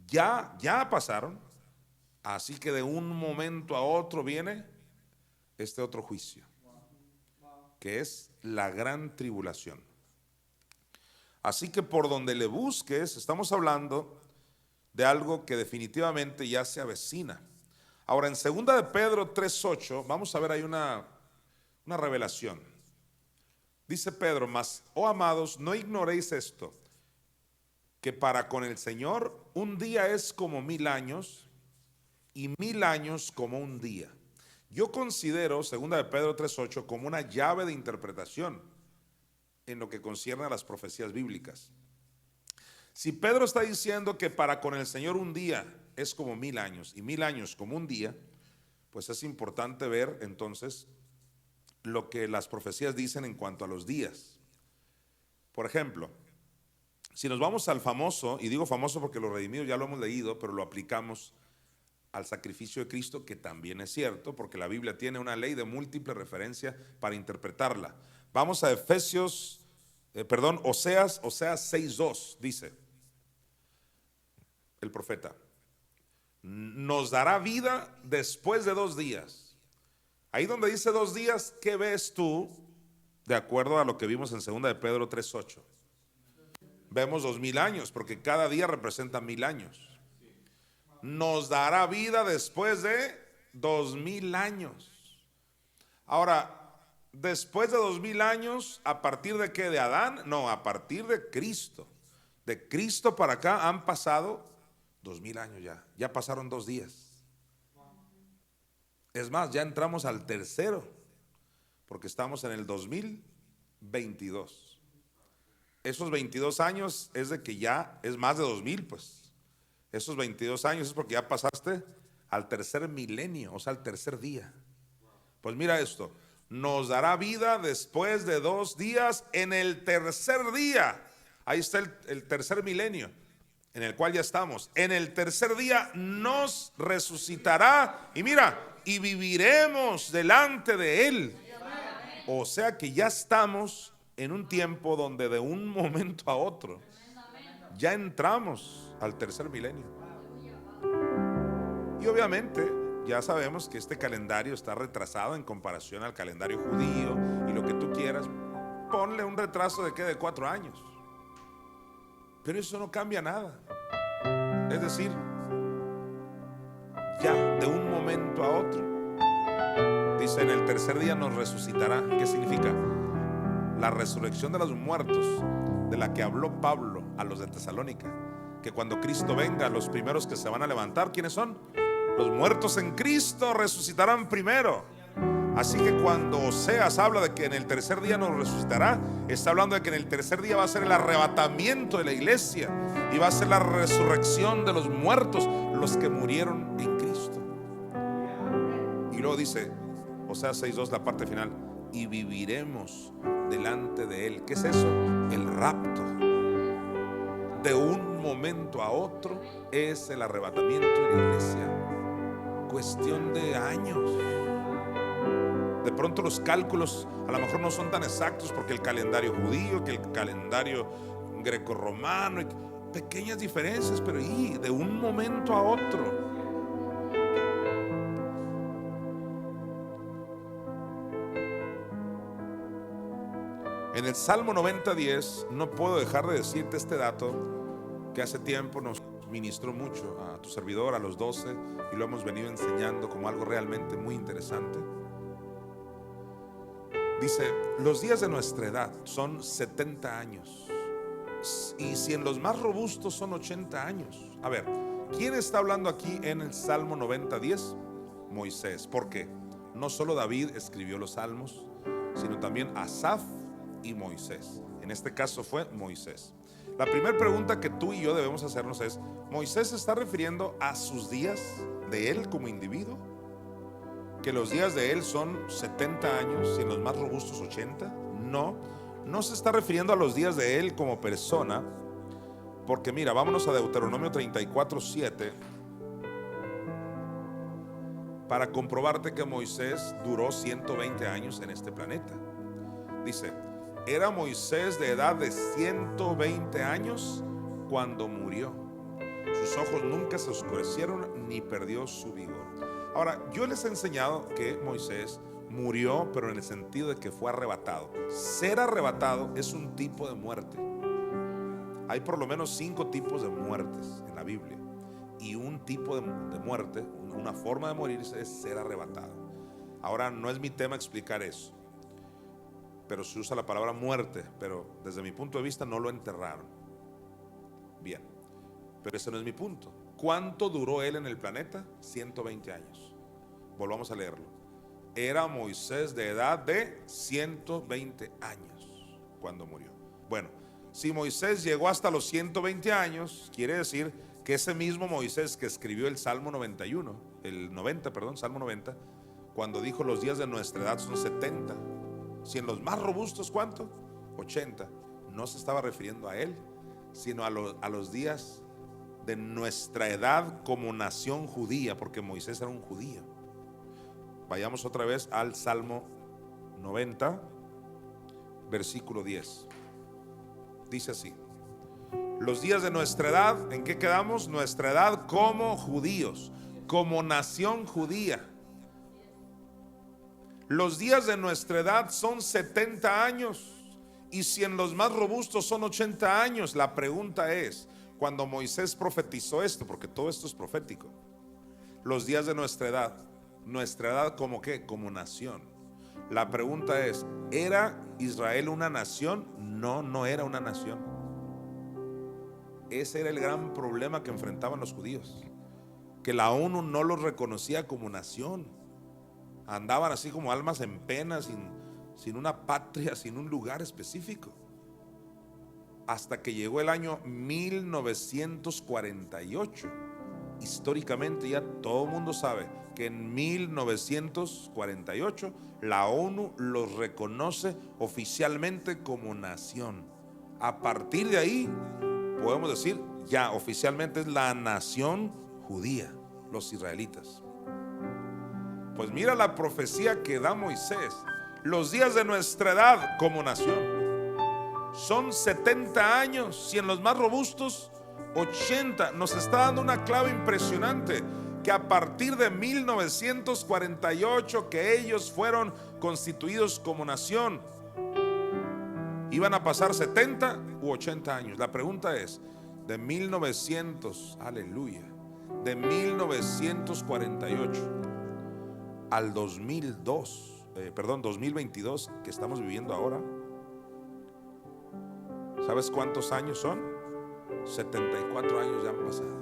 Ya pasaron. Así que de un momento a otro viene este otro juicio, que es la gran tribulación. Así que por donde le busques, estamos hablando de algo que definitivamente ya se avecina. Ahora, en 2 de Pedro 3:8, vamos a ver ahí una revelación. Dice Pedro, mas, oh amados, no ignoréis esto, que para con el Señor un día es como 1000 años, y 1000 años como un día. Yo considero 2 de Pedro 3:8 como una llave de interpretación en lo que concierne a las profecías bíblicas. Si Pedro está diciendo que para con el Señor un día es como 1000 años y 1000 años como un día, pues es importante ver entonces lo que las profecías dicen en cuanto a los días. Por ejemplo, si nos vamos al famoso, y digo famoso porque los redimidos ya lo hemos leído, pero lo aplicamos al sacrificio de Cristo, que también es cierto, porque la Biblia tiene una ley de múltiple referencia para interpretarla. Vamos a Oseas 6:2, dice el profeta, nos dará vida después de 2 días. Ahí donde dice 2 días, ¿qué ves tú de acuerdo a lo que vimos en 2 de Pedro 3:8? Vemos 2000 años, porque cada día representa 1000 años. Nos dará vida después de 2000 años. Ahora, después de 2000 años, ¿a partir de qué? ¿De Adán? No, a partir de Cristo. De Cristo para acá han pasado 2000 años ya. Ya pasaron 2 días. Es más, ya entramos al tercero, porque estamos en el 2022. Esos 22 años es de que ya es más de 2000, pues. Esos 22 años es porque ya pasaste al tercer milenio, o sea, al tercer día. Pues mira esto, nos dará vida después de 2 días en el tercer día. Ahí está el tercer milenio, en el cual ya estamos. En el tercer día nos resucitará, y mira, y viviremos delante de Él. O sea que ya estamos en un tiempo donde de un momento a otro ya entramos al tercer milenio. Y obviamente ya sabemos que este calendario está retrasado en comparación al calendario judío y lo que tú quieras. Ponle un retraso de 4 años. Pero eso no cambia nada. Es decir, ya de un momento a otro, dice, en el tercer día nos resucitará. ¿Qué significa? La resurrección de los muertos, de la que habló Pablo a los de Tesalónica, que cuando Cristo venga, los primeros que se van a levantar, ¿quiénes son? Los muertos en Cristo resucitarán primero. Así que cuando Oseas habla de que en el tercer día nos resucitará, está hablando de que en el tercer día va a ser el arrebatamiento de la iglesia y va a ser la resurrección de los muertos, los que murieron en Cristo. Y luego dice Oseas 6:2, la parte final, y viviremos delante de Él. ¿Qué es eso? El rapto. De un momento a otro es el arrebatamiento de la iglesia. Cuestión de años. De pronto los cálculos a lo mejor no son tan exactos, porque el calendario judío, que el calendario grecorromano, pequeñas diferencias, pero de un momento a otro. En el Salmo 90:10 no puedo dejar de decirte este dato que hace tiempo nos ministró mucho a tu servidor, a los 12, y lo hemos venido enseñando como algo realmente muy interesante. Dice, los días de nuestra edad son 70 años, y si en los más robustos son 80 años. A ver, ¿quién está hablando aquí en el Salmo 90:10? Moisés. ¿Por qué? No solo David escribió los salmos, sino también Asaf y Moisés. En este caso fue Moisés. La primera pregunta que tú y yo debemos hacernos es, ¿Moisés se está refiriendo a sus días de él como individuo? Que los días de él son 70 años y en los más robustos 80. No se está refiriendo a los días de él como persona, porque mira, vámonos a Deuteronomio 34:7 para comprobarte que Moisés duró 120 años en este planeta. Dice, era Moisés de edad de 120 años cuando murió. Sus ojos nunca se oscurecieron ni perdió su vigor. Ahora, yo les he enseñado que Moisés murió, pero en el sentido de que fue arrebatado. Ser arrebatado es un tipo de muerte. Hay por lo menos 5 tipos de muertes en la Biblia. Y un tipo de muerte, una forma de morirse, es ser arrebatado. Ahora, no es mi tema explicar eso, pero se usa la palabra muerte, pero desde mi punto de vista no lo enterraron. Bien, pero ese no es mi punto. ¿Cuánto duró él en el planeta? 120 años. Volvamos a leerlo. Era Moisés de edad de 120 años cuando murió. Bueno, si Moisés llegó hasta los 120 años, quiere decir que ese mismo Moisés que escribió el Salmo 91, Salmo 90, cuando dijo los días de nuestra edad son 70, si en los más robustos, ¿cuánto? 80. No se estaba refiriendo a él, sino a los días de nuestra edad como nación judía, porque Moisés era un judío. Vayamos otra vez al Salmo 90, versículo 10. Dice así: los días de nuestra edad, ¿en qué quedamos? Nuestra edad como judíos, como nación judía. Los días de nuestra edad son 70 años, y si en los más robustos son 80 años. La pregunta es, cuando Moisés profetizó esto, porque todo esto es profético, los días de nuestra edad como qué, como nación. La pregunta es, ¿era Israel una nación? No, no era una nación. Ese era el gran problema que enfrentaban los judíos, que la ONU no los reconocía como nación. Andaban así como almas en pena, sin una patria, sin un lugar específico. Hasta que llegó el año 1948. Históricamente ya todo el mundo sabe que en 1948 la ONU los reconoce oficialmente como nación. A partir de ahí podemos decir ya oficialmente es la nación judía, los israelitas. Pues mira la profecía que da Moisés. Los días de nuestra edad como nación son 70 años, y en los más robustos 80. Nos está dando una clave impresionante, que a partir de 1948, que ellos fueron constituidos como nación, iban a pasar 70 u 80 años. La pregunta es, de 1900, aleluya, de 1948 al 2022 que estamos viviendo ahora. ¿Sabes cuántos años son? 74 años ya han pasado.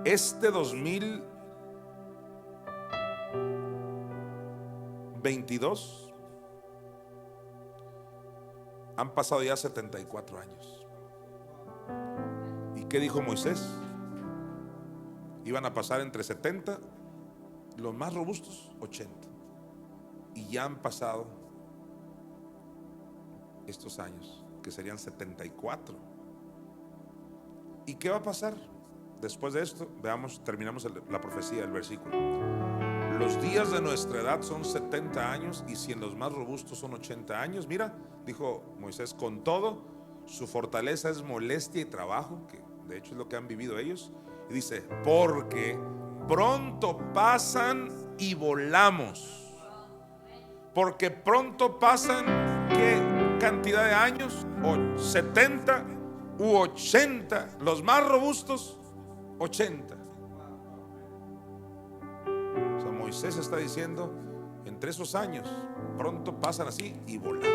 Este 2022 han pasado ya 74 años. ¿Y qué dijo Moisés? Iban a pasar entre 70, los más robustos 80. Y ya han pasado estos años, que serían 74. ¿Y qué va a pasar después de esto? Veamos, terminamos la profecía, el versículo. Los días de nuestra edad son 70 años, y si en los más robustos son 80 años. Mira, dijo Moisés, con todo, su fortaleza es molestia y trabajo, que de hecho es lo que han vivido ellos. Y dice, porque pronto pasan y volamos. Porque pronto pasan, ¿qué cantidad de años? 70 u 80. Los más robustos, 80. O sea, Moisés está diciendo, entre esos años, pronto pasan así y volamos.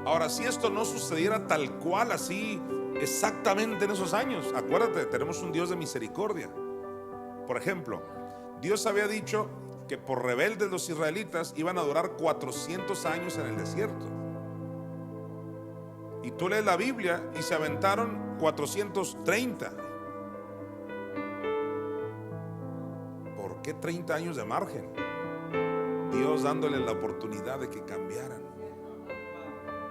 Ahora, si esto no sucediera tal cual, así, exactamente en esos años, acuérdate, tenemos un Dios de misericordia. Por ejemplo, Dios había dicho que por rebeldes los israelitas iban a durar 400 años en el desierto. Y tú lees la Biblia y se aventaron 430. ¿Por qué 30 años de margen? Dios dándole la oportunidad de que cambiaran.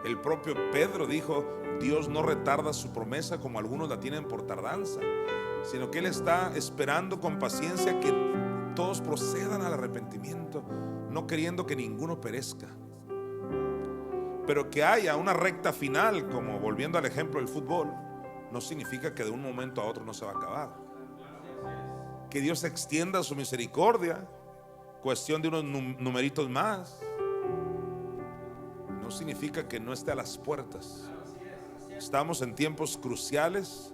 El propio Pedro dijo, Dios no retarda su promesa como algunos la tienen por tardanza, sino que Él está esperando con paciencia que todos procedan al arrepentimiento, no queriendo que ninguno perezca. Pero que haya una recta final, como volviendo al ejemplo del fútbol, no significa que de un momento a otro no se va a acabar. Que Dios extienda su misericordia, cuestión de unos numeritos más, no significa que no esté a las puertas. Estamos en tiempos cruciales,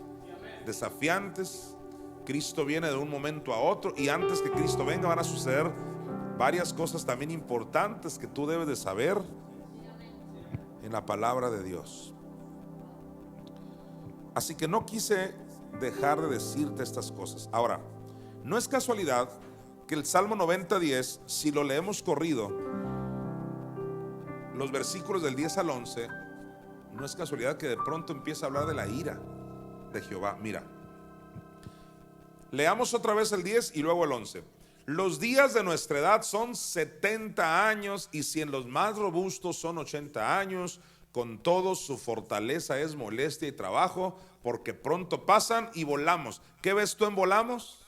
desafiantes. Cristo viene de un momento a otro, y antes que Cristo venga van a suceder varias cosas también importantes que tú debes de saber en la palabra de Dios. Así que no quise dejar de decirte estas cosas. Ahora, no es casualidad que el Salmo 90:10, si lo leemos corrido, los versículos del 10 al 11, no es casualidad que de pronto empieza a hablar de la ira de Jehová. Mira, leamos otra vez el 10 y luego el 11. Los días de nuestra edad son 70 años, y si en los más robustos son 80 años, con todo su fortaleza es molestia y trabajo, porque pronto pasan y volamos. ¿Qué ves tú en volamos?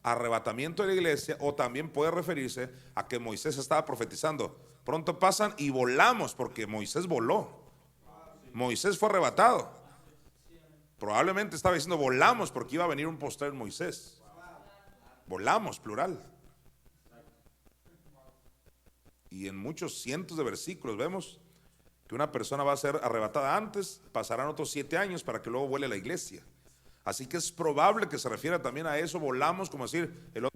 Arrebatamiento de la iglesia, o también puede referirse a que Moisés estaba profetizando. Pronto pasan y volamos, porque Moisés voló. Moisés fue arrebatado. Probablemente estaba diciendo volamos porque iba a venir un postrer Moisés. Volamos, plural. Y en muchos cientos de versículos vemos que una persona va a ser arrebatada antes, pasarán otros 7 años para que luego vuele a la iglesia. Así que es probable que se refiera también a eso, volamos, como decir, el otro.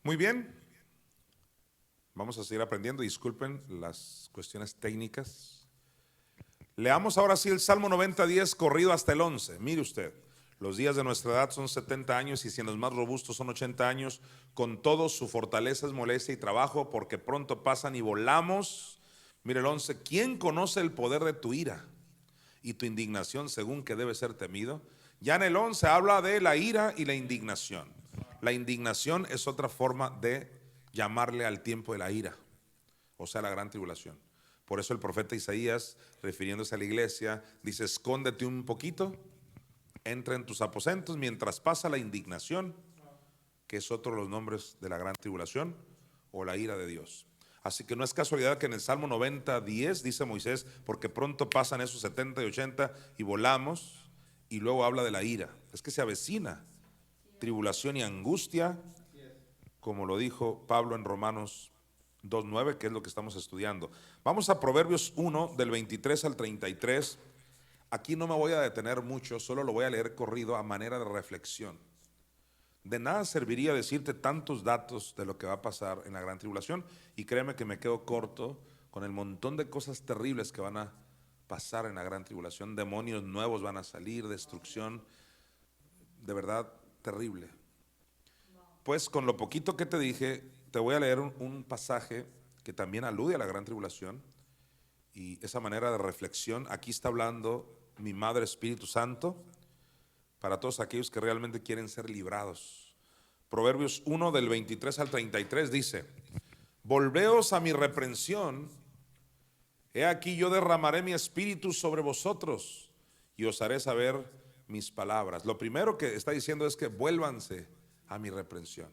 Muy bien. Vamos a seguir aprendiendo, disculpen las cuestiones técnicas. Leamos ahora sí el Salmo 90:10 corrido hasta el 11. Mire usted, los días de nuestra edad son 70 años y si en los más robustos son 80 años, con todo su fortaleza es molestia y trabajo porque pronto pasan y volamos. Mire el 11, ¿quién conoce el poder de tu ira y tu indignación según que debe ser temido? Ya en el 11 habla de la ira y la indignación. La indignación es otra forma de llamarle al tiempo de la ira, o sea, la gran tribulación. Por eso el profeta Isaías, refiriéndose a la iglesia, dice: escóndete un poquito, entra en tus aposentos mientras pasa la indignación, que es otro de los nombres de la gran tribulación o la ira de Dios. Así que no es casualidad que en el Salmo 90:10 dice Moisés, porque pronto pasan esos 70 y 80 y volamos, y luego habla de la ira. Es que se avecina tribulación y angustia, como lo dijo Pablo en Romanos 2:9, que es lo que estamos estudiando. Vamos a Proverbios 1, del 23 al 33. Aquí no me voy a detener mucho, solo lo voy a leer corrido a manera de reflexión. De nada serviría decirte tantos datos de lo que va a pasar en la gran tribulación, y créeme que me quedo corto con el montón de cosas terribles que van a pasar en la gran tribulación. Demonios nuevos van a salir, destrucción, de verdad terrible. Pues con lo poquito que te dije, te voy a leer un pasaje que también alude a la gran tribulación y esa manera de reflexión. Aquí está hablando mi Madre Espíritu Santo para todos aquellos que realmente quieren ser librados. Proverbios 1 del 23 al 33 dice: volveos a mi reprensión, he aquí yo derramaré mi espíritu sobre vosotros y os haré saber mis palabras. Lo primero que está diciendo es que vuélvanse a mi reprensión.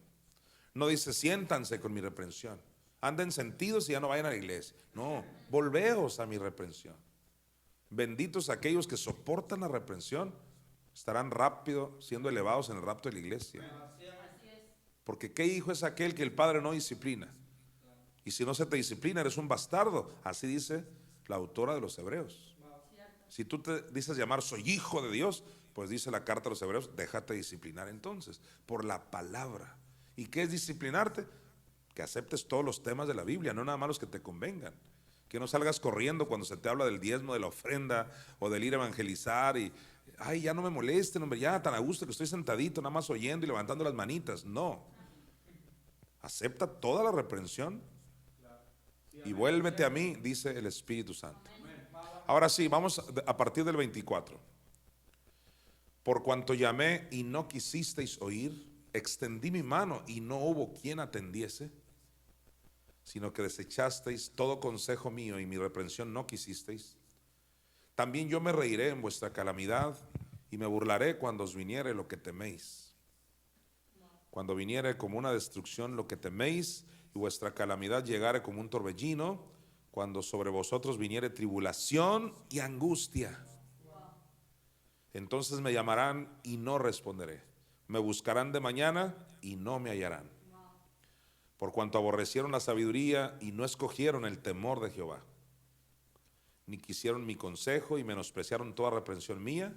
No dice siéntanse con mi reprensión, anden sentidos y ya no vayan a la iglesia. No, volveos a mi reprensión. Benditos aquellos que soportan la reprensión, estarán rápido siendo elevados en el rapto de la iglesia. Porque ¿qué hijo es aquel que el padre no disciplina? Y si no se te disciplina, eres un bastardo. Así dice la autora de los Hebreos. Si tú te dices llamar soy hijo de Dios, pues dice la carta a los Hebreos, déjate disciplinar entonces por la palabra. ¿Y qué es disciplinarte? Que aceptes todos los temas de la Biblia, no nada más los que te convengan. Que no salgas corriendo cuando se te habla del diezmo, de la ofrenda o del ir a evangelizar y ay, ya no me molesten, hombre, ya tan a gusto que estoy sentadito nada más oyendo y levantando las manitas. No, acepta toda la reprensión y vuélvete a mí, dice el Espíritu Santo. Ahora sí, vamos a partir del 24. Por cuanto llamé y no quisisteis oír, extendí mi mano y no hubo quien atendiese, sino que desechasteis todo consejo mío y mi reprensión no quisisteis. También yo me reiré en vuestra calamidad y me burlaré cuando os viniere lo que teméis. Cuando viniere como una destrucción lo que teméis y vuestra calamidad llegare como un torbellino, cuando sobre vosotros viniere tribulación y angustia. Entonces me llamarán y no responderé. Me buscarán de mañana y no me hallarán. Por cuanto aborrecieron la sabiduría y no escogieron el temor de Jehová, ni quisieron mi consejo y menospreciaron toda reprensión mía,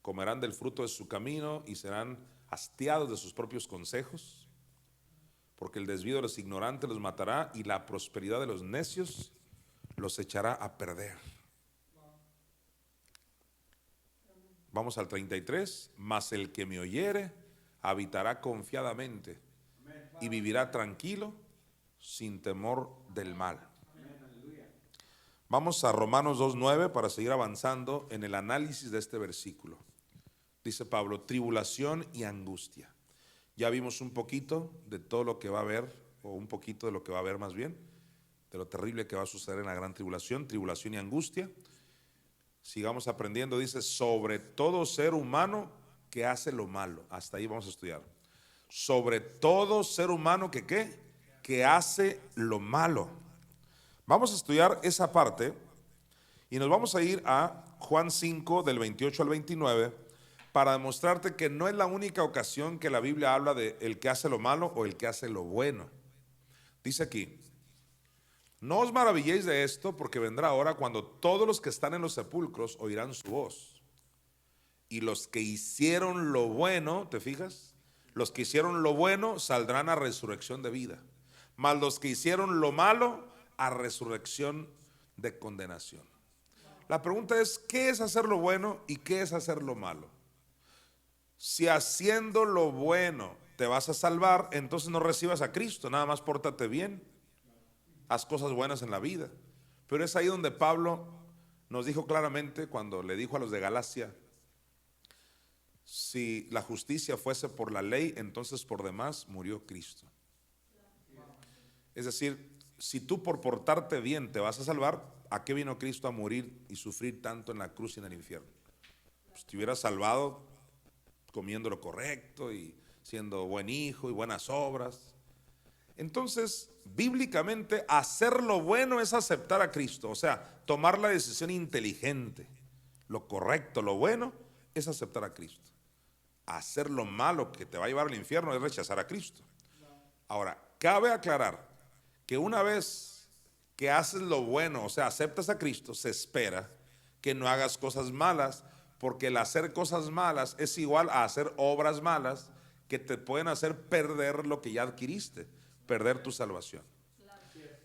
comerán del fruto de su camino y serán hastiados de sus propios consejos, porque el desvío de los ignorantes los matará y la prosperidad de los necios los echará a perder. Vamos al 33. Mas el que me oyere habitará confiadamente y vivirá tranquilo sin temor del mal. Vamos a Romanos 2:9 para seguir avanzando en el análisis de este versículo. Dice Pablo, tribulación y angustia. Ya vimos un poquito de todo lo que va a haber, o un poquito de lo que va a haber más bien, de lo terrible que va a suceder en la gran tribulación, tribulación y angustia. Sigamos aprendiendo, dice, sobre todo ser humano que hace lo malo. Hasta ahí vamos a estudiar. Sobre todo ser humano que ¿qué? Que hace lo malo. Vamos a estudiar esa parte y nos vamos a ir a Juan 5 del 28 al 29 para demostrarte que no es la única ocasión que la Biblia habla de el que hace lo malo o el que hace lo bueno. Dice aquí, no os maravilléis de esto, porque vendrá hora cuando todos los que están en los sepulcros oirán su voz. Y los que hicieron lo bueno, ¿te fijas? Los que hicieron lo bueno saldrán a resurrección de vida. mas los que hicieron lo malo a resurrección de condenación. La pregunta es, ¿qué es hacer lo bueno y qué es hacer lo malo? Si haciendo lo bueno te vas a salvar, entonces no recibas a Cristo, nada más pórtate bien, haz cosas buenas en la vida. Pero es ahí donde Pablo nos dijo claramente cuando le dijo a los de Galacia: si la justicia fuese por la ley, entonces por demás murió Cristo. Es decir, si tú por portarte bien te vas a salvar, ¿a qué vino Cristo a morir y sufrir tanto en la cruz y en el infierno? Pues te hubieras salvado comiendo lo correcto y siendo buen hijo y buenas obras. Entonces, bíblicamente, hacer lo bueno es aceptar a Cristo, o sea, tomar la decisión inteligente. Lo correcto, lo bueno, es aceptar a Cristo. Hacer lo malo que te va a llevar al infierno es rechazar a Cristo. Ahora, cabe aclarar que una vez que haces lo bueno, o sea, aceptas a Cristo, se espera que no hagas cosas malas, porque el hacer cosas malas es igual a hacer obras malas que te pueden hacer perder lo que ya adquiriste, perder tu salvación.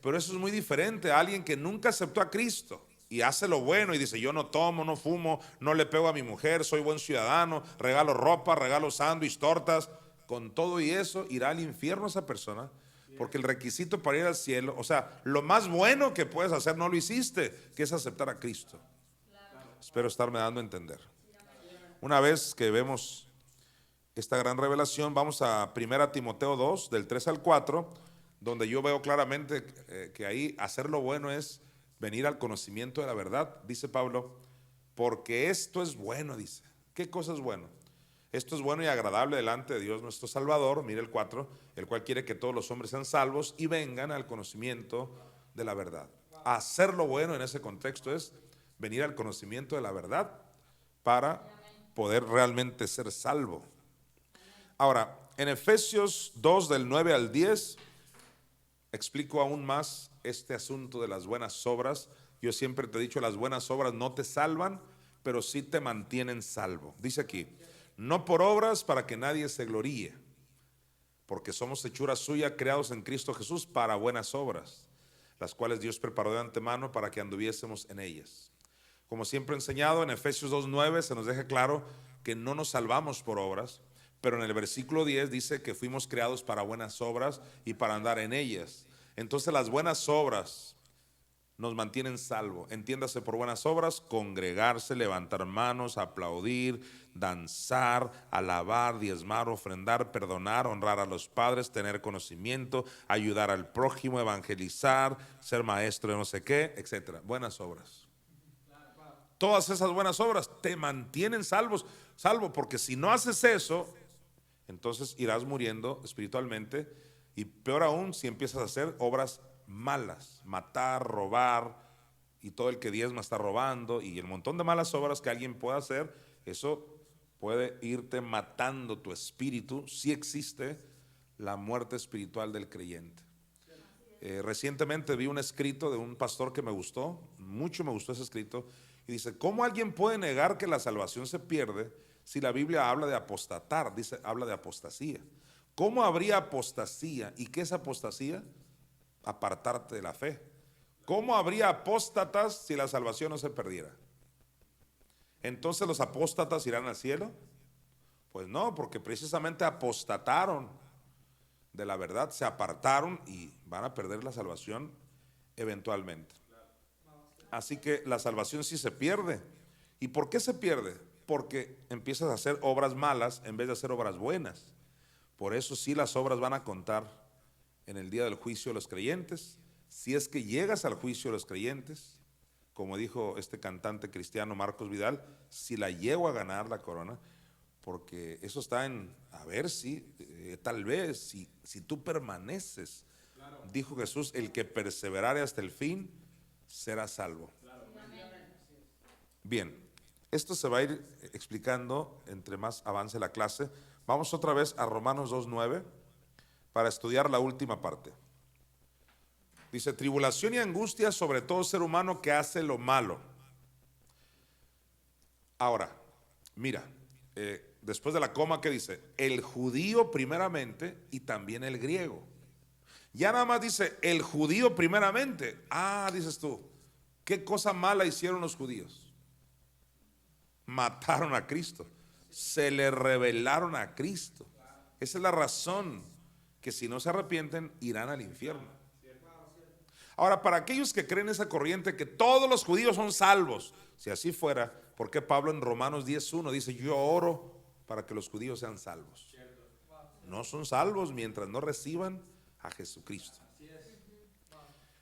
Pero eso es muy diferente a alguien que nunca aceptó a Cristo y hace lo bueno y dice: yo no tomo, no fumo, no le pego a mi mujer, soy buen ciudadano, regalo ropa, regalo sándwich, tortas. Con todo y eso irá al infierno esa persona, porque el requisito para ir al cielo, o sea, lo más bueno que puedes hacer no lo hiciste, que es aceptar a Cristo. Espero estarme dando a entender. Una vez que vemos esta gran revelación, vamos a 1 Timoteo 2, del 3 al 4, donde yo veo claramente que ahí hacer lo bueno es venir al conocimiento de la verdad. Dice Pablo: porque esto es bueno, dice. ¿Qué cosa es bueno? Esto es bueno y agradable delante de Dios nuestro Salvador, mire el 4, el cual quiere que todos los hombres sean salvos y vengan al conocimiento de la verdad. Hacer lo bueno en ese contexto es venir al conocimiento de la verdad para poder realmente ser salvo. Ahora, en Efesios 2 del 9 al 10, explico aún más este asunto de las buenas obras. Yo siempre te he dicho, las buenas obras no te salvan, pero sí te mantienen salvo. Dice aquí: no por obras para que nadie se gloríe, porque somos hechura suya, creados en Cristo Jesús para buenas obras, las cuales Dios preparó de antemano para que anduviésemos en ellas. Como siempre he enseñado, en Efesios 2:9 se nos deja claro que no nos salvamos por obras, pero en el versículo 10 dice que fuimos creados para buenas obras y para andar en ellas. Entonces las buenas obras nos mantienen salvo. Entiéndase por buenas obras: congregarse, levantar manos, aplaudir, danzar, alabar, diezmar, ofrendar, perdonar, honrar a los padres, tener conocimiento, ayudar al prójimo, evangelizar, ser maestro de no sé qué, etcétera. Buenas obras. Todas esas buenas obras te mantienen salvo, porque si no haces eso, entonces irás muriendo espiritualmente, y peor aún si empiezas a hacer obras malas, matar, robar, y todo el que diezma está robando, y el montón de malas obras que alguien pueda hacer. Eso puede irte matando tu espíritu, si existe la muerte espiritual del creyente. Recientemente vi un escrito de un pastor que me gustó, mucho me gustó ese escrito, y dice: ¿cómo alguien puede negar que la salvación se pierde si la Biblia habla de apostatar? Dice, habla de apostasía. ¿Cómo habría apostasía? ¿Y qué es apostasía? Apartarte de la fe. ¿Cómo habría apóstatas si la salvación no se perdiera? ¿Entonces los apóstatas irán al cielo? Pues no, porque precisamente apostataron de la verdad, se apartaron y van a perder la salvación eventualmente. Así que la salvación sí se pierde. ¿Y por qué se pierde? Porque empiezas a hacer obras malas en vez de hacer obras buenas. Por eso sí las obras van a contar en el día del juicio de los creyentes. Si es que llegas al juicio de los creyentes, como dijo este cantante cristiano Marcos Vidal: si la llego a ganar la corona, porque eso está en, a ver si, tal vez, si tú permaneces. Claro. Dijo Jesús: el que perseverare hasta el fin será salvo. Claro. Bien, esto se va a ir explicando entre más avance la clase. Vamos otra vez a Romanos 2:9 para estudiar la última parte. Dice: tribulación y angustia sobre todo ser humano que hace lo malo. Ahora, mira, después de la coma, ¿qué dice? El judío primeramente y también el griego. Ya nada más dice el judío primeramente. Ah, dices tú, ¿qué cosa mala hicieron los judíos? Mataron a Cristo, se le rebelaron a Cristo. Esa es la razón que si no se arrepienten irán al infierno. Ahora, para aquellos que creen esa corriente que todos los judíos son salvos, si así fuera, ¿por qué Pablo en Romanos 10:1 dice yo oro para que los judíos sean salvos? No son salvos mientras no reciban a Jesucristo.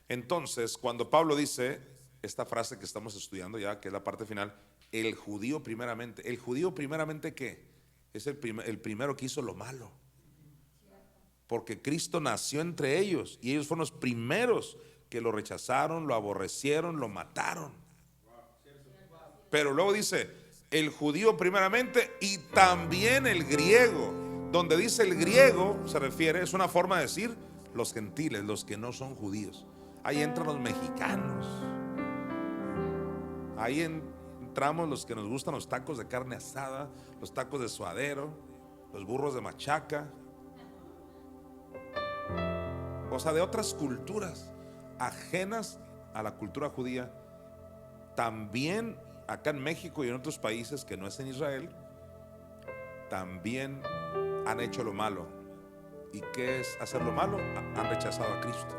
Entonces, cuando Pablo dice esta frase que estamos estudiando ya, que es la parte final, el judío primeramente. ¿El judío primeramente qué? Es el primero que hizo lo malo. Porque Cristo nació entre ellos y ellos fueron los primeros que lo rechazaron, lo aborrecieron, lo mataron. Pero luego dice, el judío primeramente y también el griego. Donde dice el griego se refiere, es una forma de decir los gentiles, los que no son judíos. Ahí entran los mexicanos. Ahí entramos los que nos gustan los tacos de carne asada, los tacos de suadero, los burros de machaca. O sea, de otras culturas ajenas a la cultura judía. También acá en México y en otros países que no es en Israel, también han hecho lo malo. ¿Y qué es hacer lo malo? Han rechazado a Cristo.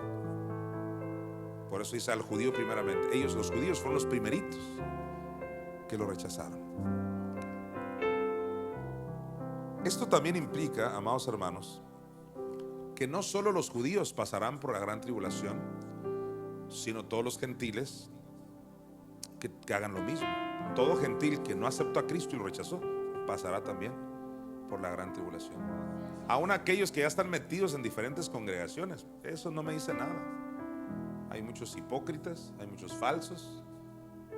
Por eso dice al judío primeramente. Ellos, los judíos, fueron los primeritos que lo rechazaron. Esto también implica, amados hermanos, que no solo los judíos pasarán por la gran tribulación, sino todos los gentiles que hagan lo mismo. Todo gentil que no aceptó a Cristo y lo rechazó, pasará también por la gran tribulación. Aún aquellos que ya están metidos en diferentes congregaciones, eso no me dice nada. Hay muchos hipócritas, hay muchos falsos,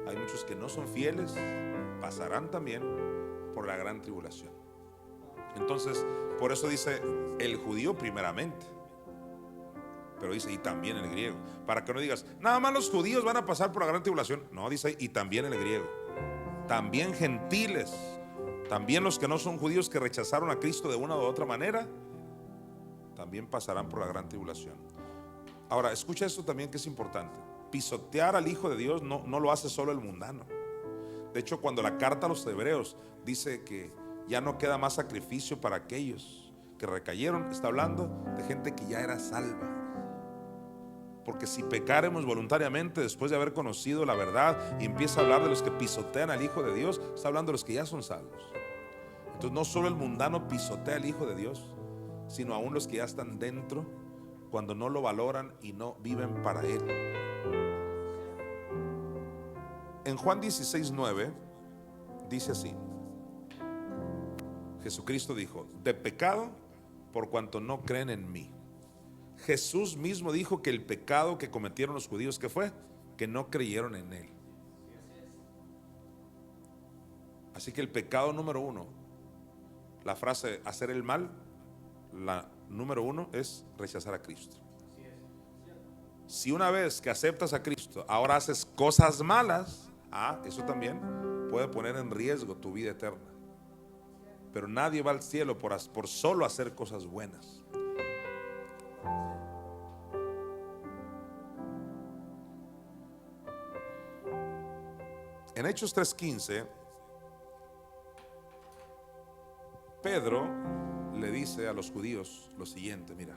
hay muchos que no son fieles, pasarán también por la gran tribulación. Entonces, por eso dice el judío primeramente, pero dice y también el griego, para que no digas nada más los judíos van a pasar por la gran tribulación. No, dice y también el griego, también gentiles, también los que no son judíos que rechazaron a Cristo de una u otra manera, también pasarán por la gran tribulación. Ahora, escucha esto también que es importante. Pisotear al Hijo de Dios no lo hace solo el mundano. De hecho, cuando la carta a los hebreos dice que ya no queda más sacrificio para aquellos que recayeron, está hablando de gente que ya era salva. Porque si pecaremos voluntariamente después de haber conocido la verdad, y empieza a hablar de los que pisotean al Hijo de Dios, está hablando de los que ya son salvos. Entonces no solo el mundano pisotea al Hijo de Dios, sino aún los que ya están dentro, cuando no lo valoran y no viven para Él. En Juan 16:9 dice así: Jesucristo dijo, de pecado por cuanto no creen en mí. Jesús mismo dijo que el pecado que cometieron los judíos, ¿qué fue? Que no creyeron en Él. Así que el pecado número uno, la frase hacer el mal, la número uno es rechazar a Cristo. Si una vez que aceptas a Cristo ahora haces cosas malas, eso también puede poner en riesgo tu vida eterna. Pero nadie va al cielo por solo hacer cosas buenas. En Hechos 3:15, Pedro le dice a los judíos lo siguiente: mira,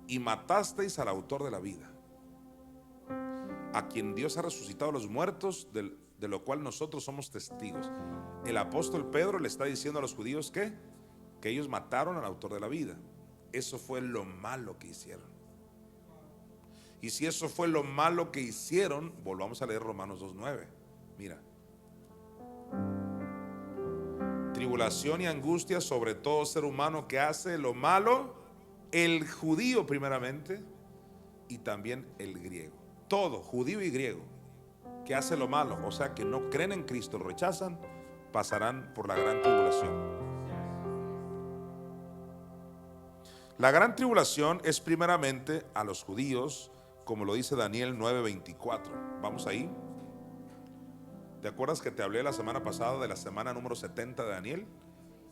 y matasteis al autor de la vida, a quien Dios ha resucitado a los muertos, de lo cual nosotros somos testigos. El apóstol Pedro le está diciendo a los judíos que ellos mataron al autor de la vida. Eso fue lo malo que hicieron. Y si eso fue lo malo que hicieron, volvamos a leer Romanos 2:9. Mira, tribulación y angustia sobre todo ser humano que hace lo malo, el judío primeramente y también el griego. Todo, judío y griego, que hace lo malo, o sea que no creen en Cristo, lo rechazan, pasarán por la gran tribulación. La gran tribulación es primeramente a los judíos, como lo dice Daniel 9:24. Vamos ahí. ¿Te acuerdas que te hablé la semana pasada de la semana número 70 de Daniel?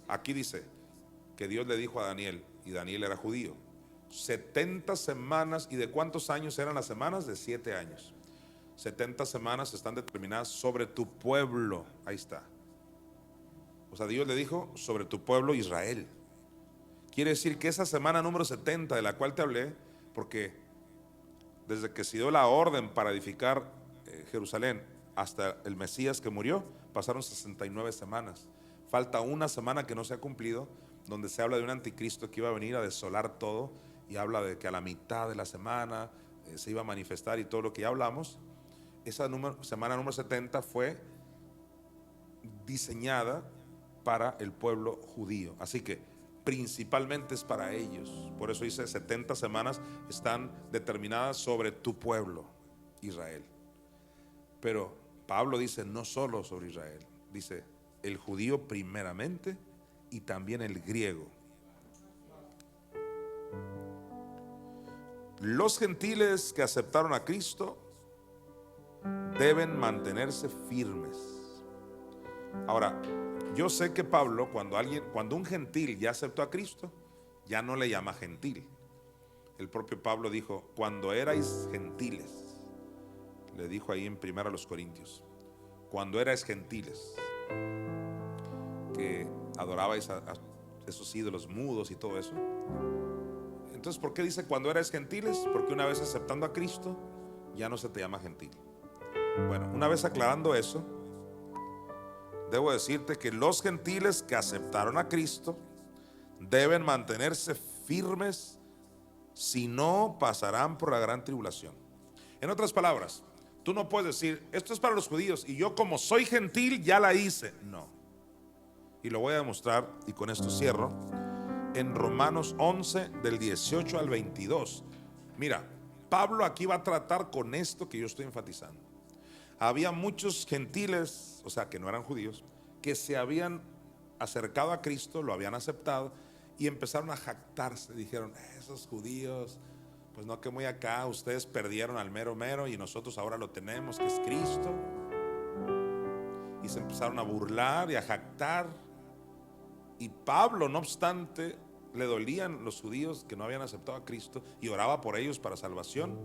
Aquí dice que Dios le dijo a Daniel, y Daniel era judío, 70 semanas. ¿Y de cuántos años eran las semanas? De 7 años. 70 semanas están determinadas sobre tu pueblo. Ahí está. O sea, Dios le dijo sobre tu pueblo Israel. Quiere decir que esa semana número 70 de la cual te hablé, porque desde que se dio la orden para edificar Jerusalén hasta el Mesías que murió, pasaron 69 semanas. Falta una semana que no se ha cumplido, donde se habla de un anticristo que iba a venir a desolar todo, y habla de que a la mitad de la semana se iba a manifestar y todo lo que ya hablamos. Esa semana número 70 fue diseñada para el pueblo judío, así que principalmente es para ellos. Por eso dice 70 semanas están determinadas sobre tu pueblo, Israel. Pero Pablo dice no solo sobre Israel, dice el judío primeramente y también el griego. Los gentiles que aceptaron a Cristo deben mantenerse firmes. Ahora, yo sé que Pablo, cuando un gentil ya aceptó a Cristo, ya no le llama gentil. El propio Pablo dijo, cuando erais gentiles, le dijo ahí en 1 Corintios, cuando erais gentiles, que adorabais a esos ídolos mudos y todo eso. Entonces, ¿por qué dice cuando erais gentiles? Porque una vez aceptando a Cristo, ya no se te llama gentil. Bueno, una vez aclarando eso, debo decirte que los gentiles que aceptaron a Cristo deben mantenerse firmes, si no pasarán por la gran tribulación. En otras palabras, tú no puedes decir, esto es para los judíos y yo como soy gentil ya la hice. No. Y lo voy a demostrar, y con esto cierro, en Romanos 11 del 18 al 22. Mira, Pablo aquí va a tratar con esto que yo estoy enfatizando. Había muchos gentiles, o sea que no eran judíos, que se habían acercado a Cristo, lo habían aceptado y empezaron a jactarse. Dijeron, esos judíos, pues no, que muy acá, ustedes perdieron al mero mero y nosotros ahora lo tenemos, que es Cristo. Y se empezaron a burlar y a jactar. Y Pablo, no obstante, le dolían los judíos que no habían aceptado a Cristo y oraba por ellos para salvación.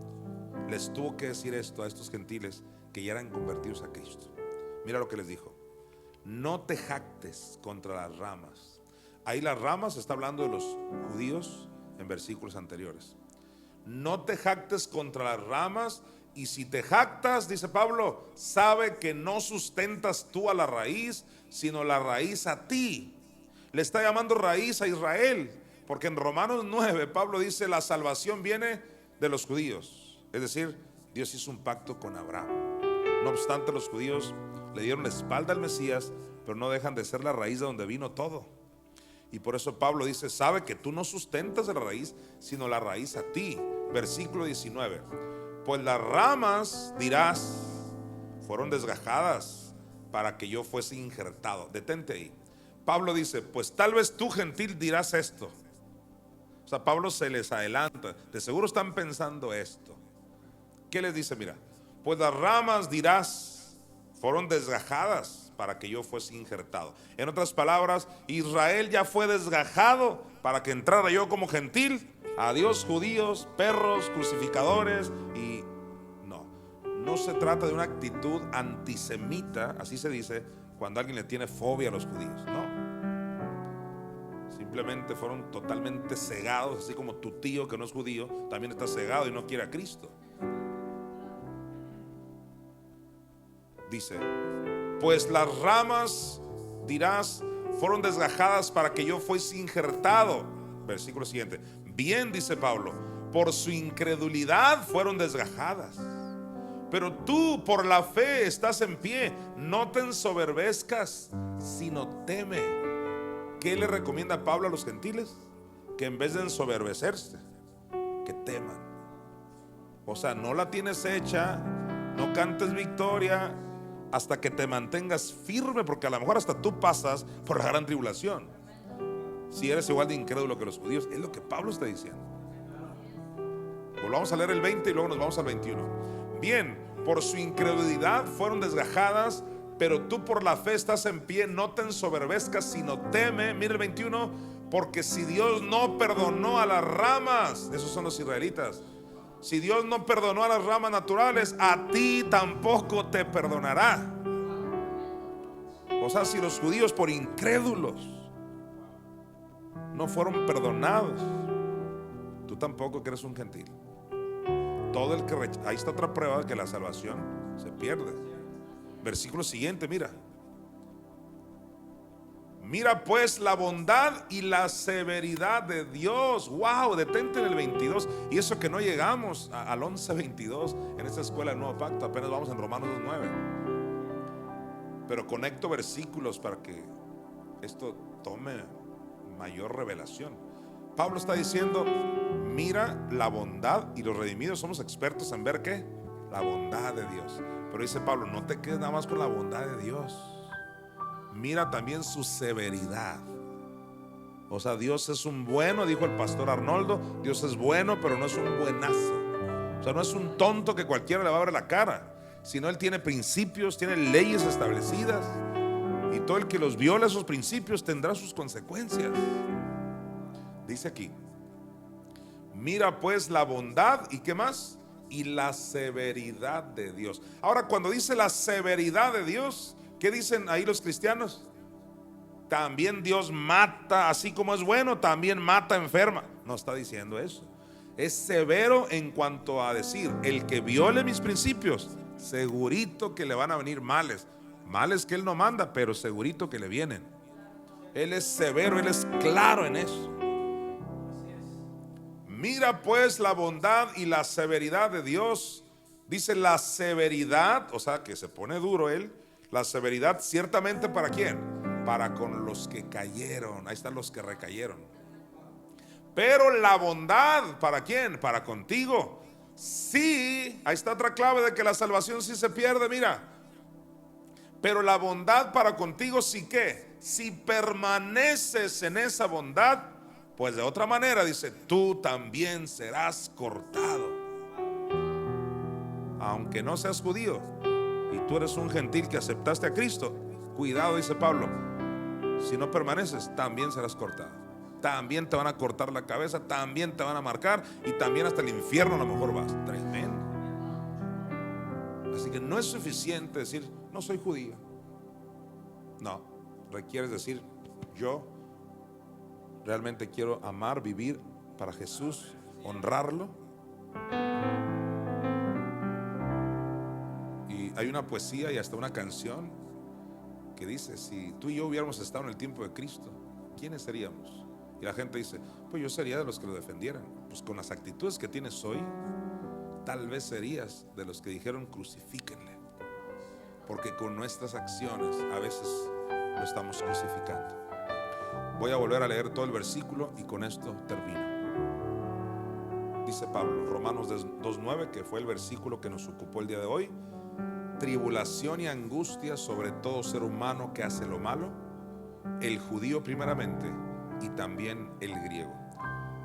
Les tuvo que decir esto a estos gentiles que ya eran convertidos a Cristo. Mira lo que les dijo: no te jactes contra las ramas. Ahí las ramas está hablando de los judíos en versículos anteriores. No te jactes contra las ramas, y si te jactas, dice Pablo, sabe que no sustentas tú a la raíz, sino la raíz a ti. Le está llamando raíz a Israel, porque en Romanos 9 Pablo dice la salvación viene de los judíos. Es decir, Dios hizo un pacto con Abraham. No obstante, los judíos le dieron la espalda al Mesías, pero no dejan de ser la raíz de donde vino todo. Y por eso Pablo dice, sabe que tú no sustentas de la raíz, sino la raíz a ti. Versículo 19. Pues las ramas, dirás, fueron desgajadas para que yo fuese injertado. Detente ahí. Pablo dice, pues tal vez tú, gentil, dirás esto. O sea, Pablo se les adelanta. De seguro están pensando esto. ¿Qué les dice? Mira, pues las ramas, dirás, fueron desgajadas para que yo fuese injertado. En otras palabras, Israel ya fue desgajado para que entrara yo como gentil. Adiós judíos, perros, crucificadores. Y no se trata de una actitud antisemita, así se dice cuando alguien le tiene fobia a los judíos. No, simplemente fueron totalmente cegados, así como tu tío que no es judío también está cegado y no quiere a Cristo. Dice, pues las ramas, dirás, fueron desgajadas para que yo fuese injertado. Versículo siguiente. Bien, dice Pablo, por su incredulidad fueron desgajadas, pero tú por la fe estás en pie. No te ensoberbezcas, sino teme. ¿Qué le recomienda Pablo a los gentiles? Que en vez de ensoberbecerse, que teman. O sea, no la tienes hecha, no cantes victoria hasta que te mantengas firme, porque a lo mejor hasta tú pasas por la gran tribulación. Si eres igual de incrédulo que los judíos, es lo que Pablo está diciendo. Volvamos a leer el 20 y luego nos vamos al 21. Bien, por su incredulidad fueron desgajadas, pero tú por la fe estás en pie. No te ensoberbezcas, sino teme. Mira el 21, porque si Dios no perdonó a las ramas, esos son los israelitas, si Dios no perdonó a las ramas naturales, a ti tampoco te perdonará. O sea, si los judíos por incrédulos no fueron perdonados, tú tampoco, que eres un gentil. Todo el que ahí está otra prueba de que la salvación se pierde. Versículo siguiente, mira. Mira pues la bondad y la severidad de Dios. Wow, detente en el 22. Y eso que no llegamos al 11:22 en esta escuela del Nuevo Pacto. Apenas vamos en Romanos 2:9. Pero conecto versículos para que esto tome mayor revelación. Pablo está diciendo, mira la bondad, y los redimidos somos expertos en ver ¿qué? La bondad de Dios. Pero dice Pablo, no te quedes nada más con la bondad de Dios, mira también su severidad. O sea, Dios es un bueno, dijo el pastor Arnoldo, Dios es bueno, pero no es un buenazo. O sea, no es un tonto que cualquiera le va a ver la cara, sino Él tiene principios, tiene leyes establecidas, y todo el que los viola esos principios tendrá sus consecuencias. Dice aquí, mira pues la bondad y ¿qué más? Y la severidad de Dios. Ahora, cuando dice la severidad de Dios, ¿qué dicen ahí los cristianos? También Dios mata, así como es bueno, también mata, enferma. No está diciendo eso. Es severo en cuanto a decir, el que viole mis principios, segurito que le van a venir males. Males que Él no manda, pero segurito que le vienen. Él es severo, Él es claro en eso. Mira pues la bondad y la severidad de Dios. Dice la severidad, o sea que se pone duro Él. La severidad ciertamente ¿para quién? Para con los que cayeron. Ahí están los que recayeron. Pero la bondad ¿para quién? Para contigo. Sí, ahí está otra clave de que la salvación sí se pierde, mira. Pero la bondad para contigo sí que, si permaneces en esa bondad, pues de otra manera dice, tú también serás cortado. Aunque no seas judío y tú eres un gentil que aceptaste a Cristo, cuidado, dice Pablo, si no permaneces, también serás cortado. También te van a cortar la cabeza, también te van a marcar, y también hasta el infierno a lo mejor vas. Tremendo. Así que no es suficiente decir, no soy judío. No, requieres decir, yo realmente quiero amar, vivir para Jesús, honrarlo. Y hay una poesía y hasta una canción que dice, si tú y yo hubiéramos estado en el tiempo de Cristo, ¿quiénes seríamos? Y la gente dice, pues yo sería de los que lo defendieran. Pues con las actitudes que tienes hoy, tal vez serías de los que dijeron crucifíquenle, porque con nuestras acciones a veces lo estamos crucificando. Voy a volver a leer todo el versículo y con esto termino. Dice Pablo, Romanos 2:9, que fue el versículo que nos ocupó el día de hoy. Tribulación y angustia sobre todo ser humano que hace lo malo, el judío primeramente y también el griego.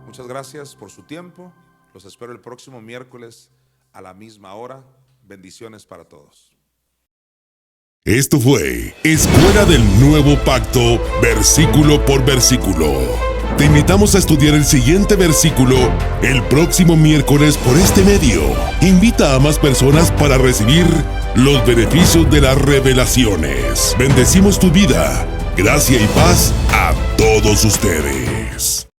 Muchas gracias por su tiempo. Los espero el próximo miércoles a la misma hora. Bendiciones para todos. Esto fue Escuela del Nuevo Pacto, versículo por versículo. Te invitamos a estudiar el siguiente versículo el próximo miércoles por este medio. Invita a más personas para recibir los beneficios de las revelaciones. Bendecimos tu vida. Gracia y paz a todos ustedes.